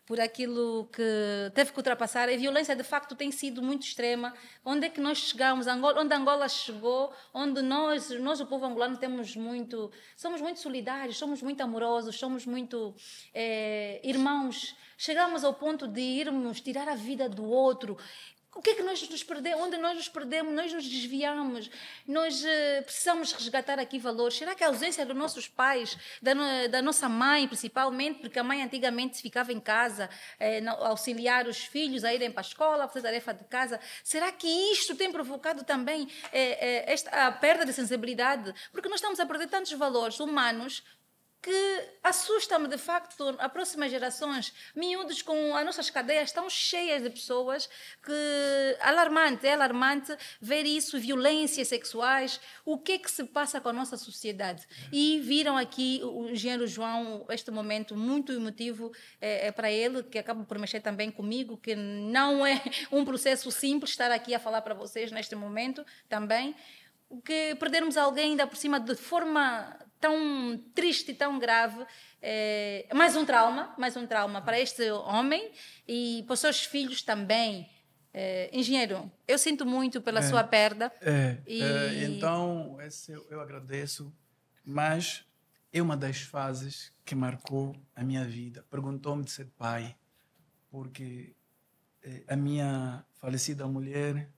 por aquilo que teve que ultrapassar. A violência, de facto, tem sido muito extrema. Onde é que nós chegamos? Onde Angola chegou, onde nós, o povo angolano, somos muito solidários, somos muito amorosos, somos muito irmãos. Chegamos ao ponto de irmos tirar a vida do outro. O que é que nós nos perdemos? Onde nós nos perdemos? Nós nos desviamos. Nós precisamos resgatar aqui valores. Será que a ausência dos nossos pais, da nossa mãe, principalmente, porque a mãe antigamente ficava em casa, auxiliar os filhos a irem para a escola, fazer tarefa de casa, será que isto tem provocado também a perda de sensibilidade? Porque nós estamos a perder tantos valores humanos que assusta-me, de facto, as próximas gerações, miúdos com as nossas cadeias tão cheias de pessoas, que é alarmante ver isso, violências sexuais, o que é que se passa com a nossa sociedade. E viram aqui o engenheiro João, este momento muito emotivo para ele, que acaba por mexer também comigo, que não é um processo simples estar aqui a falar para vocês neste momento também, que perdermos alguém ainda por cima de forma tão triste e tão grave, mais um trauma para este homem e para os seus filhos também. Engenheiro, eu sinto muito pela sua perda. Então, eu agradeço, mas é uma das fases que marcou a minha vida. Perguntou-me de ser pai, porque a minha falecida mulher,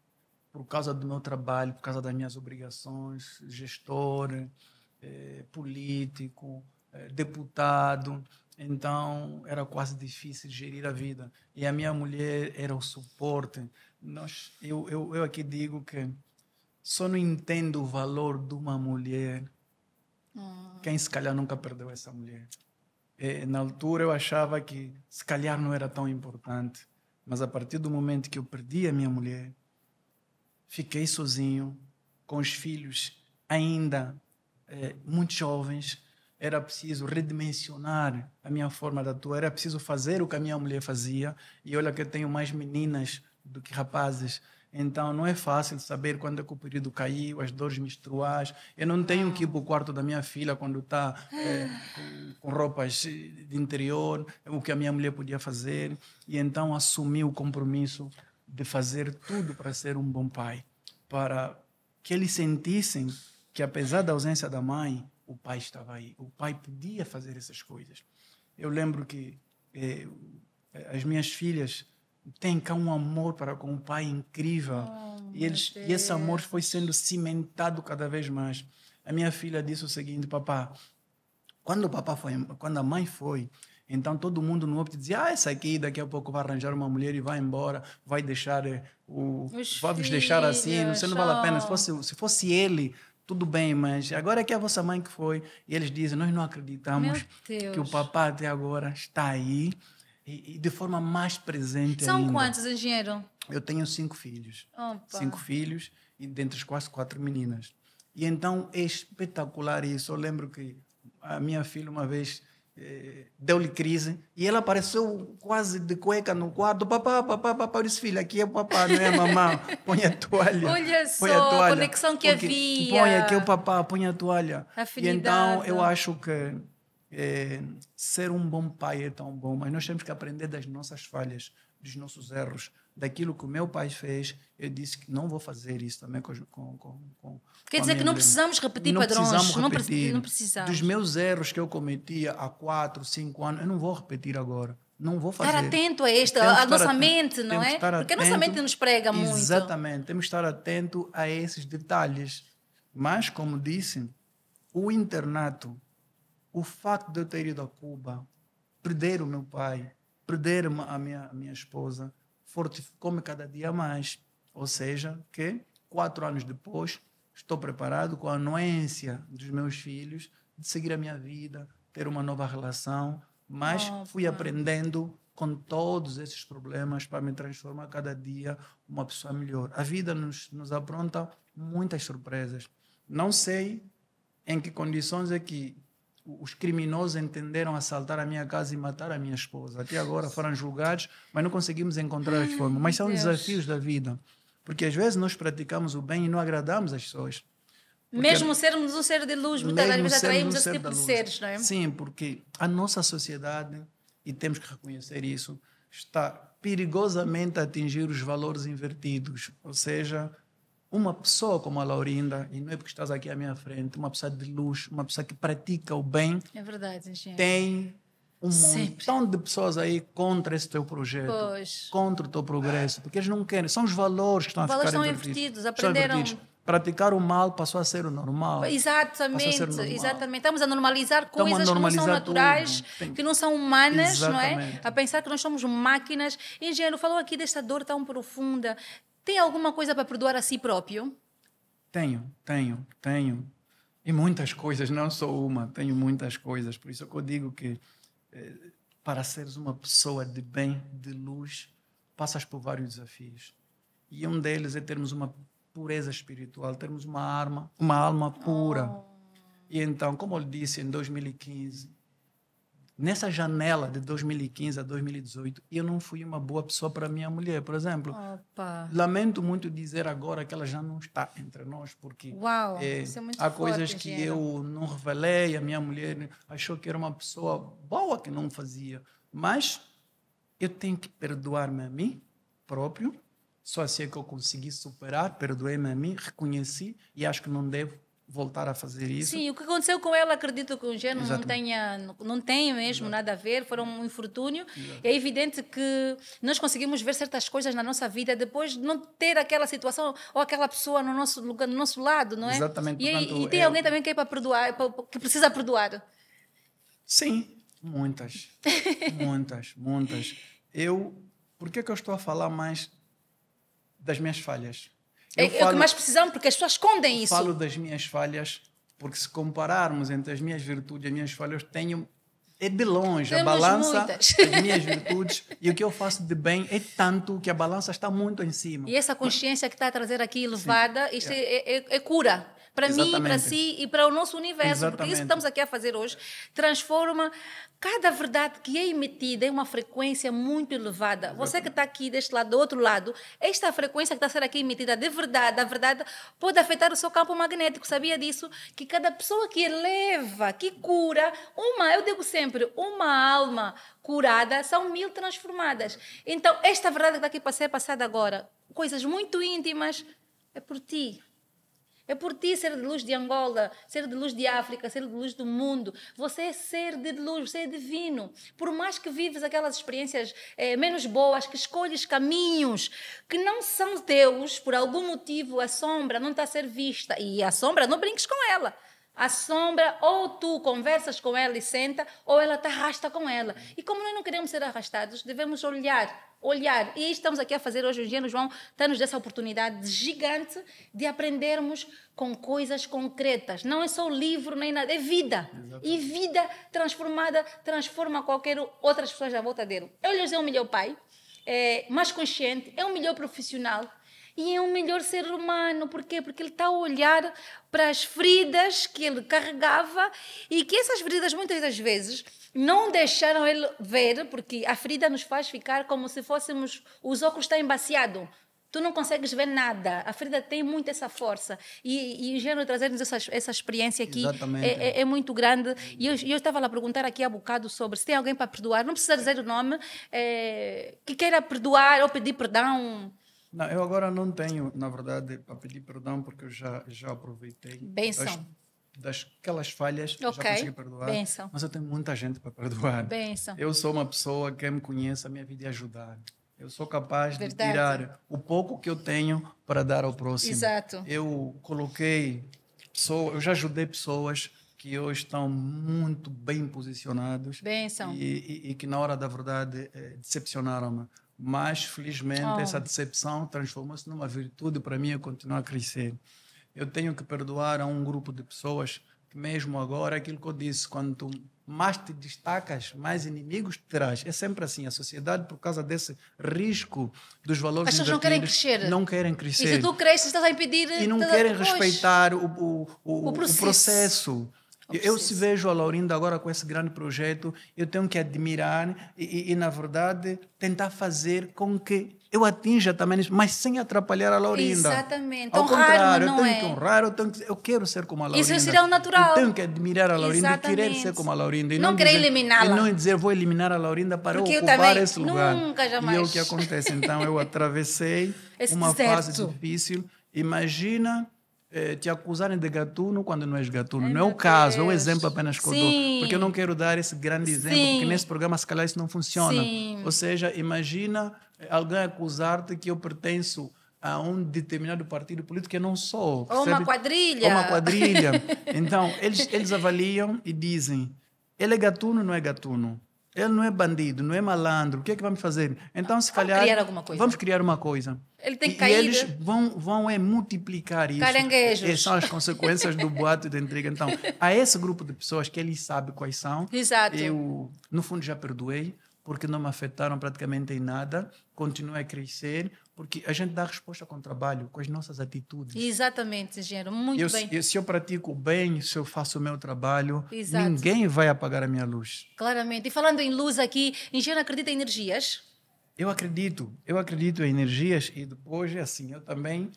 por causa do meu trabalho, por causa das minhas obrigações, gestor, político, deputado, então era quase difícil gerir a vida. E a minha mulher era o suporte. Eu aqui digo que só não entendo o valor de uma mulher quem se calhar nunca perdeu essa mulher. Na altura eu achava que se calhar não era tão importante, mas a partir do momento que eu perdi a minha mulher, fiquei sozinho, com os filhos ainda muito jovens. Era preciso redimensionar a minha forma de atuar, era preciso fazer o que a minha mulher fazia. E olha que eu tenho mais meninas do que rapazes. Então não é fácil saber quando é que o período caiu, as dores menstruais. Eu não tenho que ir para o quarto da minha filha quando está com roupas de interior, o que a minha mulher podia fazer. E então assumi o compromisso de fazer tudo para ser um bom pai, para que eles sentissem que, apesar da ausência da mãe, o pai estava aí. O pai podia fazer essas coisas. Eu lembro que as minhas filhas têm cá um amor para com o pai incrível. E esse amor foi sendo cimentado cada vez mais. A minha filha disse o seguinte: papá, quando a mãe foi, então todo mundo no óbito dizia: essa aqui daqui a pouco vai arranjar uma mulher e vai embora, vai deixar vamos deixar assim, você não vale a pena. Se fosse ele, tudo bem, mas agora é que é a vossa mãe que foi. E eles dizem, nós não acreditamos Meu que o Deus. papá até agora está aí e de forma mais presente São ainda. quantos, engenheiro? Eu tenho 5 filhos. Opa. 5 filhos e dentre os quais 4 meninas. E então é espetacular isso. Eu lembro que a minha filha uma vez deu-lhe crise e ela apareceu quase de cueca no quarto. Papá, papá, papá. Eu disse, filha, aqui é o papá, não é a mamã. Põe a toalha. Olha põe a só a toalha. conexão que Porque havia. põe aqui é o papá, põe a toalha. E então Afinidade. eu acho que ser um bom pai é tão bom, mas nós temos que aprender das nossas falhas, dos nossos erros, daquilo que o meu pai fez. Eu disse que não vou fazer isso também com Quer dizer que não precisamos repetir padrões. Não precisamos. Dos meus erros que eu cometia há 4, 5 anos, eu não vou repetir agora. Não vou fazer. Estar atento a esta, a nossa mente, não é? Porque a nossa mente nos prega muito. Exatamente. Temos que estar atento a esses detalhes. Mas, como disse, o internato, o facto de eu ter ido a Cuba, perder o meu pai, perder a minha esposa, fortificou-me cada dia mais. Ou seja, que 4 anos depois, estou preparado com a anuência dos meus filhos de seguir a minha vida, ter uma nova relação, mas fui aprendendo com todos esses problemas para me transformar cada dia uma pessoa melhor. A vida nos apronta muitas surpresas. Não sei em que condições é que os criminosos entenderam assaltar a minha casa e matar a minha esposa. Até agora foram julgados, mas não conseguimos encontrar as formas. Mas são desafios da vida. Porque às vezes nós praticamos o bem e não agradamos as pessoas. Porque mesmo sermos um ser de luz, muitas vezes atraímos esse tipo de seres, não é? Sim, porque a nossa sociedade, e temos que reconhecer isso, está perigosamente a atingir os valores invertidos. Ou seja, uma pessoa como a Laurinda, e não é porque estás aqui à minha frente, uma pessoa de luz, uma pessoa que pratica o bem, é verdade, engenheiro. Tem um montão de pessoas aí contra esse teu projeto, contra o teu progresso, porque eles não querem, são os valores que estão a ficar invertidos. Aprenderam. Praticar o mal passou a ser o normal. Exatamente, exatamente. Estamos a normalizar coisas que não são naturais, que não são humanas, não é? A pensar que nós somos máquinas. Engenheiro, falou aqui desta dor tão profunda. Tem alguma coisa para perdoar a si próprio? Tenho. E muitas coisas, não só uma, tenho muitas coisas. Por isso é que eu digo que para seres uma pessoa de bem, de luz, passas por vários desafios. E um deles é termos uma pureza espiritual, termos uma alma pura. E então, como eu disse, em 2015, nessa janela de 2015 a 2018, eu não fui uma boa pessoa para a minha mulher, por exemplo. Lamento muito dizer agora que ela já não está entre nós, porque isso é muito há forte, coisas que eu não revelei, a minha mulher achou que era uma pessoa boa que não fazia. Mas eu tenho que perdoar-me a mim próprio. Só assim é que eu consegui superar, perdoei-me a mim, reconheci e acho que não devo voltar a fazer isso. Sim, o que aconteceu com ela, acredito que o género não tenha mesmo nada a ver, foi um infortúnio. É evidente que nós conseguimos ver certas coisas na nossa vida depois de não ter aquela situação ou aquela pessoa no nosso lugar, no nosso lado, não é? Exatamente. E tem alguém também que é para perdoar, que precisa perdoar? Sim, muitas. muitas. Por que eu estou a falar mais das minhas falhas? É o que mais precisamos, porque as pessoas escondem isso. Falo das minhas falhas, porque se compararmos entre as minhas virtudes e as minhas falhas, é de longe a balança das minhas virtudes e o que eu faço de bem é tanto que a balança está muito em cima. E essa consciência que está a trazer aqui elevada, isto é cura. Para mim, para si e para o nosso universo. Porque isso que estamos aqui a fazer hoje transforma cada verdade que é emitida em uma frequência muito elevada. Você que está aqui deste lado, do outro lado, esta frequência que está a ser aqui emitida de verdade, a verdade pode afetar o seu campo magnético. Sabia disso? Que cada pessoa que eleva, que cura, eu digo sempre, uma alma curada são 1000 transformadas. Então, esta verdade que está aqui para ser passada agora, coisas muito íntimas, é por ti. É por ti ser de luz de Angola, ser de luz de África, ser de luz do mundo. Você é ser de luz, você é divino. Por mais que vives aquelas experiências menos boas, que escolhes caminhos que não são teus, por algum motivo a sombra não está a ser vista. E a sombra, não brinques com ela. A sombra, ou tu conversas com ela e senta, ou ela te arrasta com ela. E como nós não queremos ser arrastados, devemos olhar. E estamos aqui a fazer hoje em dia, João, está-nos dessa oportunidade gigante de aprendermos com coisas concretas. Não é só livro nem nada, é vida. Exatamente. E vida transformada transforma qualquer outras pessoas à volta dele. Ele é um melhor pai, é mais consciente, é um melhor profissional. E é um melhor ser humano. Por quê? Porque ele está a olhar para as feridas que ele carregava e que essas feridas, muitas das vezes, não deixaram ele ver, porque a ferida nos faz ficar como se fôssemos... Os óculos estão embaciados. Tu não consegues ver nada. A ferida tem muito essa força. E o Gênero trazer-nos essa experiência aqui é muito grande. E eu estava lá a perguntar aqui há bocado sobre se tem alguém para perdoar. Não precisa dizer o nome. Que queira perdoar ou pedir perdão... Não, eu agora não tenho, na verdade, para pedir perdão, porque eu já aproveitei daquelas falhas, já consegui perdoar. Benção. Mas eu tenho muita gente para perdoar. Benção. Eu sou uma pessoa, quem me conhece, a minha vida é ajudar. Eu sou capaz de tirar o pouco que eu tenho para dar ao próximo. Exato. Eu já ajudei pessoas que hoje estão muito bem posicionados. Benção. E que na hora da verdade decepcionaram-me. Mas, felizmente, essa decepção transformou-se numa virtude para mim eu continuar a crescer. Eu tenho que perdoar a um grupo de pessoas que mesmo agora, aquilo que eu disse, quanto mais te destacas, mais inimigos terás. É sempre assim. A sociedade, por causa desse risco dos valores as pessoas não querem crescer. E se tu cresces, estás a impedir... E não querem respeitar o processo. Eu se vejo a Laurinda agora com esse grande projeto, eu tenho que admirar e, na verdade, tentar fazer com que eu atinja também isso, mas sem atrapalhar a Laurinda. Exatamente. Ao contrário, eu tenho que honrar, eu quero ser como a Laurinda. Isso seria o natural. Eu tenho que admirar a Laurinda e querer ser como a Laurinda. E não querer eliminá-la. E não dizer, vou eliminar a Laurinda para ocupar esse lugar. Nunca, jamais. E é o que acontece. Então, eu atravessei uma fase difícil. Imagina... te acusarem de gatuno quando não és gatuno. Não é o caso, é um exemplo apenas que eu dou. Porque eu não quero dar esse grande exemplo, porque nesse programa, se calhar, isso não funciona. Sim. Ou seja, imagina alguém acusar-te que eu pertenço a um determinado partido político que eu não sou. Ou uma quadrilha. Ou uma quadrilha. Então, eles avaliam e dizem, ele é gatuno ou não é gatuno? Ele não é bandido, não é malandro. O que é que vamos fazer? Então, se calhar... Vamos criar uma coisa. Ele tem que cair. E eles vão multiplicar isso. Caranguejos. Essas são as consequências do boato e da intriga. Então, há esse grupo de pessoas que eles sabem quais são. Exato. Eu, no fundo, já perdoei, porque não me afetaram praticamente em nada. Continuo a crescer, porque a gente dá resposta com o trabalho, com as nossas atitudes. Exatamente, Engenheiro. Muito bem. Se eu pratico bem, se eu faço o meu trabalho, Exato. Ninguém vai apagar a minha luz. Claramente. E falando em luz aqui, Engenheiro acredita em energias? Eu acredito em energias e depois, assim, eu também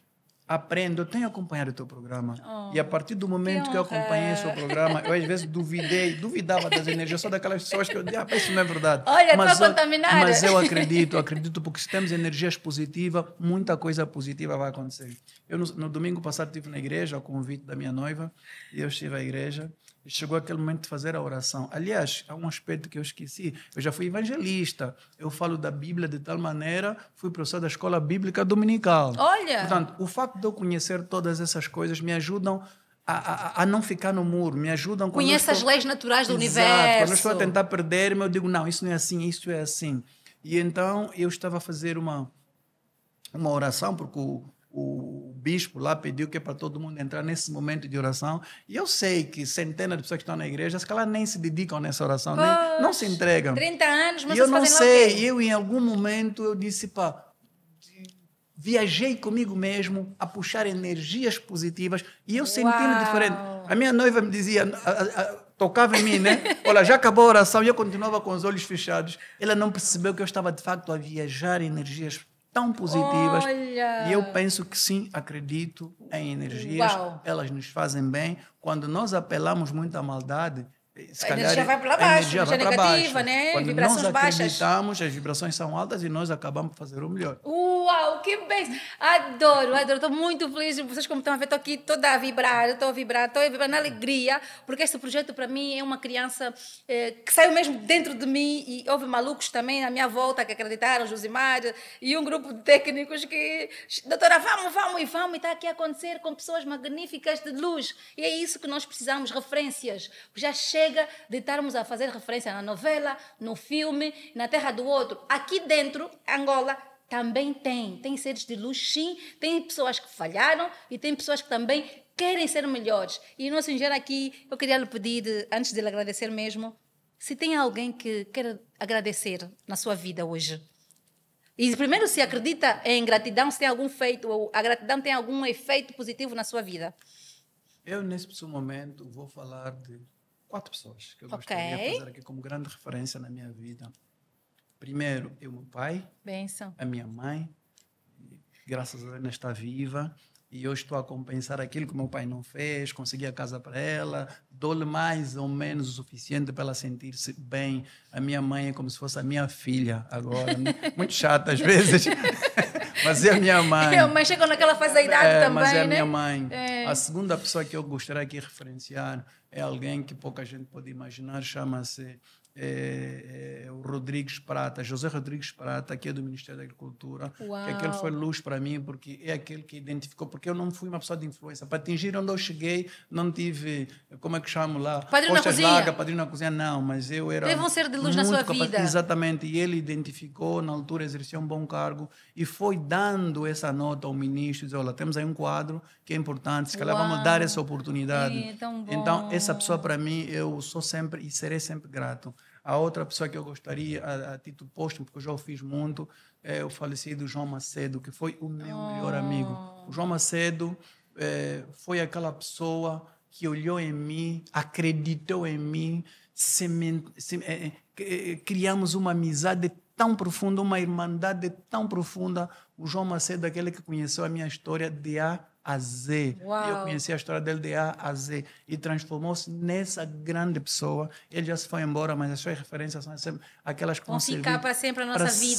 aprendo. Eu tenho acompanhado o teu programa. E a partir do momento que eu acompanhei o seu programa, eu às vezes duvidava das energias. Eu sou daquelas pessoas que eu digo, isso não é verdade. Olha, estou contaminada. Mas eu acredito porque se temos energias positivas, muita coisa positiva vai acontecer. Eu no domingo passado estive na igreja, ao convite da minha noiva, e eu estive à igreja. E chegou aquele momento de fazer a oração. Aliás, há um aspecto que eu esqueci. Eu já fui evangelista. Eu falo da Bíblia de tal maneira, fui professor da escola bíblica dominical. Olha! Portanto, o facto de eu conhecer todas essas coisas me ajudam a não ficar no muro, me ajudam... Conhece as leis naturais do universo. Quando eu estou a tentar perder-me, eu digo, não, isso não é assim, isso é assim. E então, eu estava a fazer uma oração, porque o bispo lá pediu que é para todo mundo entrar nesse momento de oração. E eu sei que centenas de pessoas que estão na igreja, se calhar nem se dedicam nessa oração, não se entregam. 30 anos, mas eu não sei. Eu, em algum momento, eu disse, viajei comigo mesmo a puxar energias positivas e eu senti-me diferente. A minha noiva me dizia, tocava em mim, né? Olha, já acabou a oração e eu continuava com os olhos fechados. Ela não percebeu que eu estava, de facto, a viajar energias tão positivas. Olha. E eu penso que sim, acredito em energias. Uau. Elas nos fazem bem. Quando nós apelamos muito à maldade, se A calhar energia vai para a baixo, energia vai energia para negativa, baixo. né? Quando Vibrações nós baixas. acreditamos, as vibrações são altas e nós acabamos por fazer o melhor. Uau, que bem! Adoro, adoro. Estou muito feliz. Vocês, como estão a ver, estou aqui toda a vibrar, estou a vibrar na alegria, porque este projeto, para mim, é uma criança que saiu mesmo dentro de mim e houve malucos também na minha volta que acreditaram, Josimar e um grupo de técnicos que, doutora, vamos, e está aqui a acontecer com pessoas magníficas de luz. E é isso que nós precisamos, referências. Já chega de estarmos a fazer referência na novela, no filme, na terra do outro. Aqui dentro, Angola, também tem seres de luz, sim, tem pessoas que falharam e tem pessoas que também querem ser melhores. E nosso engenheiro aqui, eu queria lhe pedir, antes de lhe agradecer mesmo, se tem alguém que quer agradecer na sua vida hoje. E primeiro, se acredita em gratidão, se tem algum feito, ou a gratidão tem algum efeito positivo na sua vida. Eu, nesse momento, vou falar de 4 pessoas que eu gostaria de fazer aqui como grande referência na minha vida. Primeiro, meu pai, Benção. a minha mãe, graças a Deus, está viva. E eu estou a compensar aquilo que meu pai não fez, consegui a casa para ela, dou-lhe mais ou menos o suficiente para ela sentir-se bem. A minha mãe é como se fosse a minha filha agora, né? Muito chata às vezes, mas é a minha mãe. A mãe chega naquela fase da idade também, mas é a né? minha mãe. A segunda pessoa que eu gostaria aqui de referenciar é alguém que pouca gente pode imaginar, chama-se o Rodrigues Prata, José Rodrigues Prata, que é do Ministério da Agricultura. Uau. Que aquele foi luz para mim, porque é aquele que identificou, porque eu não fui uma pessoa de influência. Para atingir onde eu cheguei, não tive, como é que chamo lá? Padrinho na cozinha. Largas, padrinho na cozinha, não, mas eu era... Devam ser de luz na sua vida. Exatamente, e ele identificou, na altura exercia um bom cargo, e foi dando essa nota ao ministro, dizendo, olha, temos aí um quadro que é importante, se calhar vamos dar essa oportunidade. É, tão bom. Então, essa pessoa para mim, eu sou sempre e serei sempre grato. A outra pessoa que eu gostaria, a título póstumo, porque eu já o fiz muito, é o falecido João Macedo, que foi o meu melhor amigo. O João Macedo foi aquela pessoa que olhou em mim, acreditou em mim, criamos uma amizade tão profunda, uma irmandade tão profunda. O João Macedo, aquele que conheceu a minha história de A a Z. Uau. Eu conheci a história dele de A a Z e transformou-se nessa grande pessoa. Ele já se foi embora, mas as suas referências são sempre aquelas que vão ficar para sempre na nossa vida,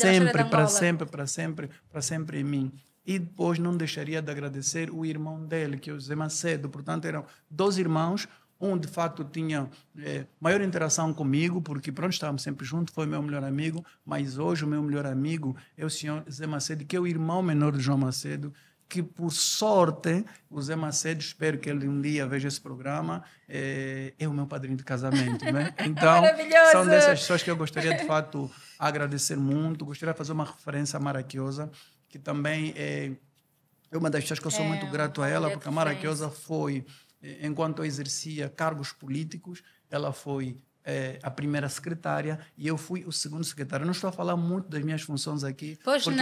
sempre, para sempre em mim. E depois não deixaria de agradecer o irmão dele, que é o José Macedo. Portanto, eram 2 irmãos. Um, de facto, tinha maior interação comigo, porque pronto, estávamos sempre juntos, foi meu melhor amigo, mas hoje o meu melhor amigo é o senhor José Macedo, que é o irmão menor de João Macedo, que, por sorte, o Zé Macedo, espero que ele um dia veja esse programa, é o meu padrinho de casamento. Né? Então, são dessas pessoas que eu gostaria, de fato, agradecer muito. Gostaria de fazer uma referência à Maraquiosa, que também é uma das pessoas que eu sou muito grato a ela, porque a Maraquiosa foi, enquanto eu exercia cargos políticos, ela foi a primeira secretária e eu fui o segundo secretário. Eu não estou a falar muito das minhas funções aqui, pois porque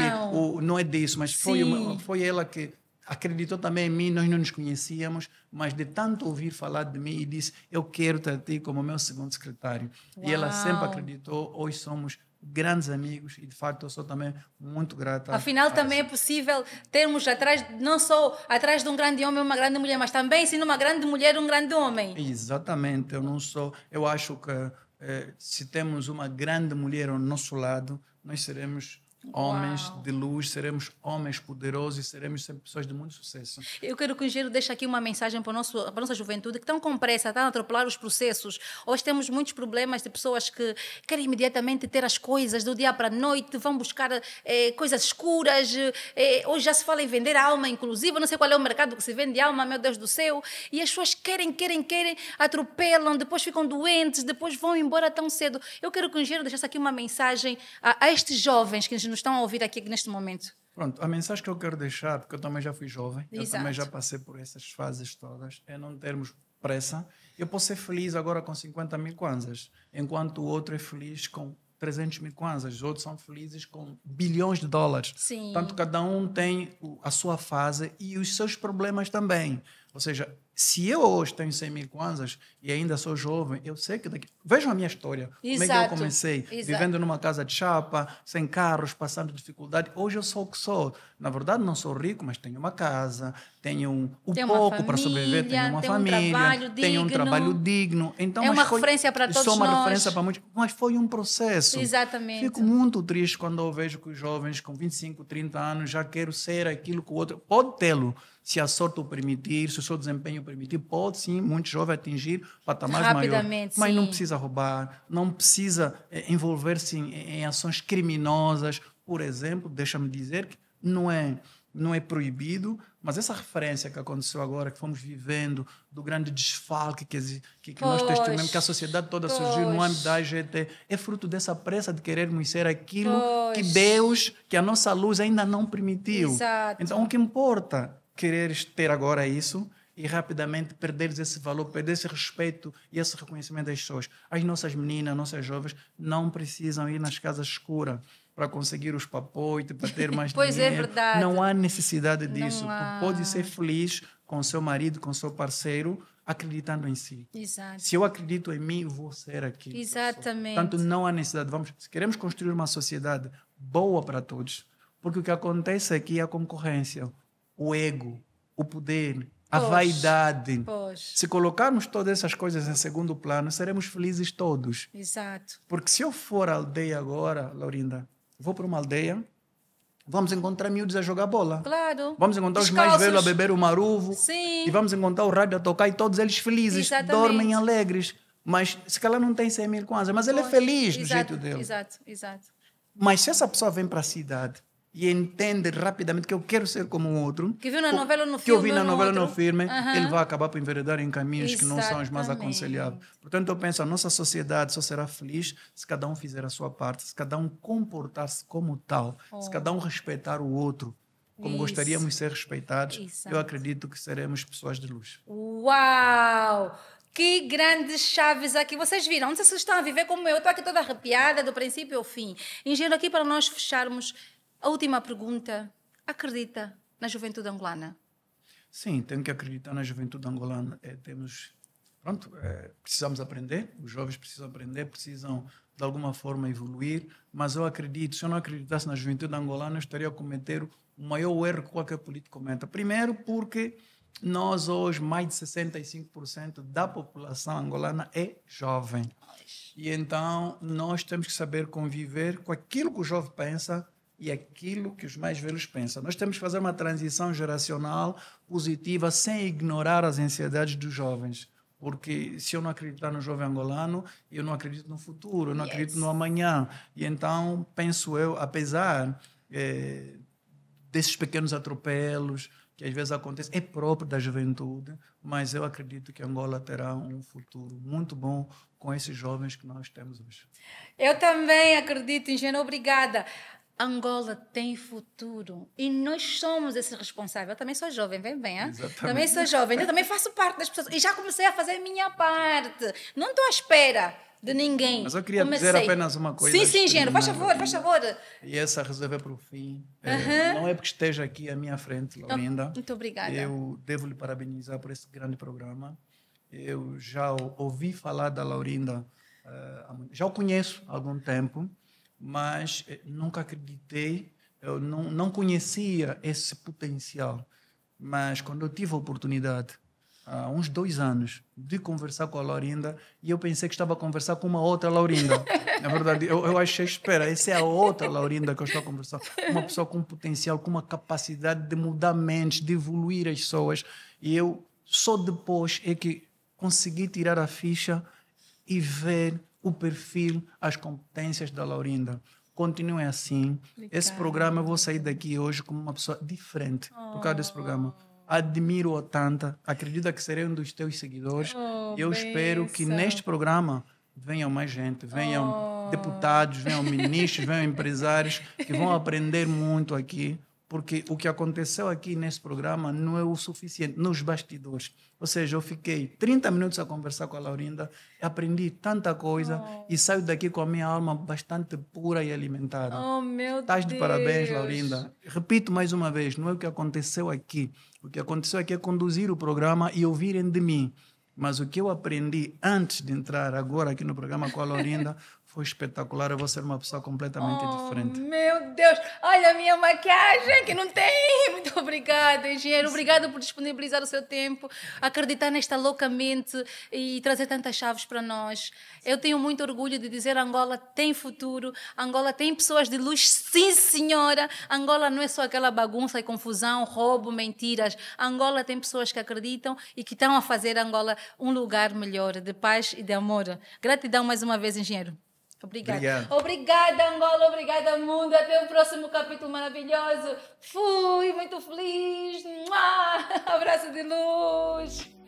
não é disso, mas foi ela que acreditou também em mim. Nós não nos conhecíamos, mas de tanto ouvir falar de mim, e disse, eu quero-te a ti como meu segundo secretário. Uau. E ela sempre acreditou. Hoje somos grandes amigos e, de facto, eu sou também muito grata. Afinal, também é possível termos atrás, não só atrás de um grande homem uma grande mulher, mas também, sendo uma grande mulher, um grande homem. Exatamente. Eu acho que se temos uma grande mulher ao nosso lado, nós seremos homens de luz, seremos homens poderosos e seremos sempre pessoas de muito sucesso. Eu quero que o engenheiro deixe aqui uma mensagem para a nossa juventude que estão com pressa, estão a atropelar os processos. Hoje temos muitos problemas de pessoas que querem imediatamente ter as coisas do dia para a noite, vão buscar coisas escuras. Hoje já se fala em vender alma, inclusive. Eu não sei qual é o mercado que se vende alma, meu Deus do céu. E as pessoas querem, atropelam, depois ficam doentes, depois vão embora tão cedo. Eu quero que o engenheiro deixasse aqui uma mensagem a estes jovens que nos estão a ouvir aqui neste momento. Pronto, a mensagem que eu quero deixar, porque eu também já fui jovem, Exato. Eu também já passei por essas fases todas, é não termos pressa. Eu posso ser feliz agora com 50 mil kwanzas, enquanto o outro é feliz com 300 mil kwanzas, os outros são felizes com bilhões de dólares. Sim. Portanto, cada um tem a sua fase e os seus problemas também. Ou seja, se eu hoje tenho 100 mil kwanzas e ainda sou jovem, eu sei que daqui... Vejam a minha história. Como é que eu comecei? Vivendo numa casa de chapa, sem carros, passando dificuldade. Hoje eu sou o que sou. Na verdade, não sou rico, mas tenho uma casa, tenho pouco para sobreviver, tenho uma família, tenho um trabalho digno. Então, é uma referência para todos nós. Sou uma referência para muitos, mas foi um processo. Exatamente. Fico muito triste quando eu vejo que os jovens com 25, 30 anos já querem ser aquilo que o outro... Pode tê-lo. Se a sorte o permitir, se o seu desempenho permitir, pode sim, muito jovem atingir patamares maiores. Mas não precisa roubar, não precisa envolver-se em ações criminosas. Por exemplo, deixa-me dizer que não é proibido, mas essa referência que aconteceu agora, que fomos vivendo, do grande desfalque que nós testemunhamos, que a sociedade toda surgiu no âmbito da AGT, é fruto dessa pressa de querermos ser aquilo que Deus, que a nossa luz ainda não permitiu. Exato. Então, o que importa quereres ter agora isso e rapidamente perderes esse valor, perder esse respeito e esse reconhecimento das pessoas. As nossas meninas, nossas jovens não precisam ir nas casas escuras para conseguir os papoites, para ter mais pois dinheiro. É verdade. Não há necessidade disso. Tu pode ser feliz com seu marido, com seu parceiro, acreditando em si. Exato. Se eu acredito em mim, vou ser aquilo. Exatamente. Portanto, não há necessidade. Se queremos construir uma sociedade boa para todos, porque o que acontece aqui é a concorrência, o ego, o poder, a vaidade. Se colocarmos todas essas coisas em segundo plano, seremos felizes todos. Exato. Porque se eu for à aldeia agora, Laurinda, vou para uma aldeia, vamos encontrar miúdos a jogar bola. Claro. Vamos encontrar os mais velhos a beber o maruvo. Sim. E vamos encontrar o rádio a tocar e todos eles felizes, dormem alegres. Mas se calhar não tem 100 mil kwanzas, mas ele é feliz do jeito dele. Exato. Mas se essa pessoa vem para a cidade e entende rapidamente que eu quero ser como o outro, que viu na novela no filme, que eu vi na novela no filme, ele vai acabar por enveredar em caminhos que não são os mais aconselháveis. Portanto, eu penso, a nossa sociedade só será feliz se cada um fizer a sua parte, se cada um comportar-se como tal, se cada um respeitar o outro como gostaríamos de ser respeitados. Eu acredito que seremos pessoas de luz. Uau! Que grandes chaves aqui. Vocês viram? Não sei se vocês estão a viver como eu. Estou aqui toda arrepiada, do princípio ao fim. Engenheiro, aqui para nós fecharmos, a última pergunta. Acredita na juventude angolana? Sim, tenho que acreditar na juventude angolana. Precisamos aprender, os jovens precisam aprender, precisam de alguma forma evoluir, mas eu acredito, se eu não acreditasse na juventude angolana, eu estaria a cometer o maior erro que qualquer político cometa. Primeiro porque nós hoje, mais de 65% da população angolana é jovem. E então nós temos que saber conviver com aquilo que o jovem pensa e aquilo que os mais velhos pensam. Nós temos que fazer uma transição geracional positiva sem ignorar as ansiedades dos jovens. Porque se eu não acreditar no jovem angolano, eu não acredito no futuro, eu não acredito no amanhã. E então, penso eu, apesar desses pequenos atropelos que às vezes acontecem, é próprio da juventude, mas eu acredito que Angola terá um futuro muito bom com esses jovens que nós temos hoje. Eu também acredito, engenheiro, obrigada. Angola tem futuro e nós somos esse responsável. Eu também sou jovem, vem bem, hein? Também sou jovem, eu também faço parte das pessoas e já comecei a fazer a minha parte. Não estou à espera de ninguém. Mas eu queria dizer apenas uma coisa. Sim, engenheiro, faz favor. E essa resolver para o fim. Não é porque esteja aqui à minha frente, Laurinda. Muito obrigada. Eu devo lhe parabenizar por esse grande programa. Eu já ouvi falar da Laurinda, já o conheço há algum tempo, mas nunca acreditei, eu não conhecia esse potencial. Mas quando eu tive a oportunidade, há uns 2 anos, de conversar com a Laurinda, e eu pensei que estava a conversar com uma outra Laurinda. Na verdade, eu achei, espera, essa é a outra Laurinda que eu estou a conversar. Uma pessoa com potencial, com uma capacidade de mudar mentes, de evoluir as pessoas. E eu, só depois é que consegui tirar a ficha e ver o perfil, as competências da Laurinda. Continuem assim. Obrigada. Esse programa, eu vou sair daqui hoje como uma pessoa diferente por causa desse programa. Admiro-o tanto, acredito que serei um dos teus seguidores. Eu espero que neste programa venham mais gente, venham deputados, venham ministros, venham empresários que vão aprender muito aqui, porque o que aconteceu aqui nesse programa não é o suficiente, nos bastidores. Ou seja, eu fiquei 30 minutos a conversar com a Laurinda, aprendi tanta coisa e saio daqui com a minha alma bastante pura e alimentada. Oh, meu Estás de parabéns, Deus. Laurinda. Repito mais uma vez, não é o que aconteceu aqui. O que aconteceu aqui é conduzir o programa e ouvirem de mim. Mas o que eu aprendi antes de entrar agora aqui no programa com a Laurinda foi espetacular. Eu vou ser uma pessoa completamente diferente. Meu Deus! Olha a minha maquiagem que não tem! Muito obrigada, engenheiro. Obrigada por disponibilizar o seu tempo, acreditar nesta loucamente e trazer tantas chaves para nós. Eu tenho muito orgulho de dizer Angola tem futuro, Angola tem pessoas de luz, sim senhora. Angola não é só aquela bagunça e confusão, roubo, mentiras. Angola tem pessoas que acreditam e que estão a fazer Angola um lugar melhor, de paz e de amor. Gratidão mais uma vez, engenheiro. Obrigada. Obrigado. Obrigada, Angola. Obrigada, mundo. Até o próximo capítulo maravilhoso. Fui muito feliz. Abraço de luz.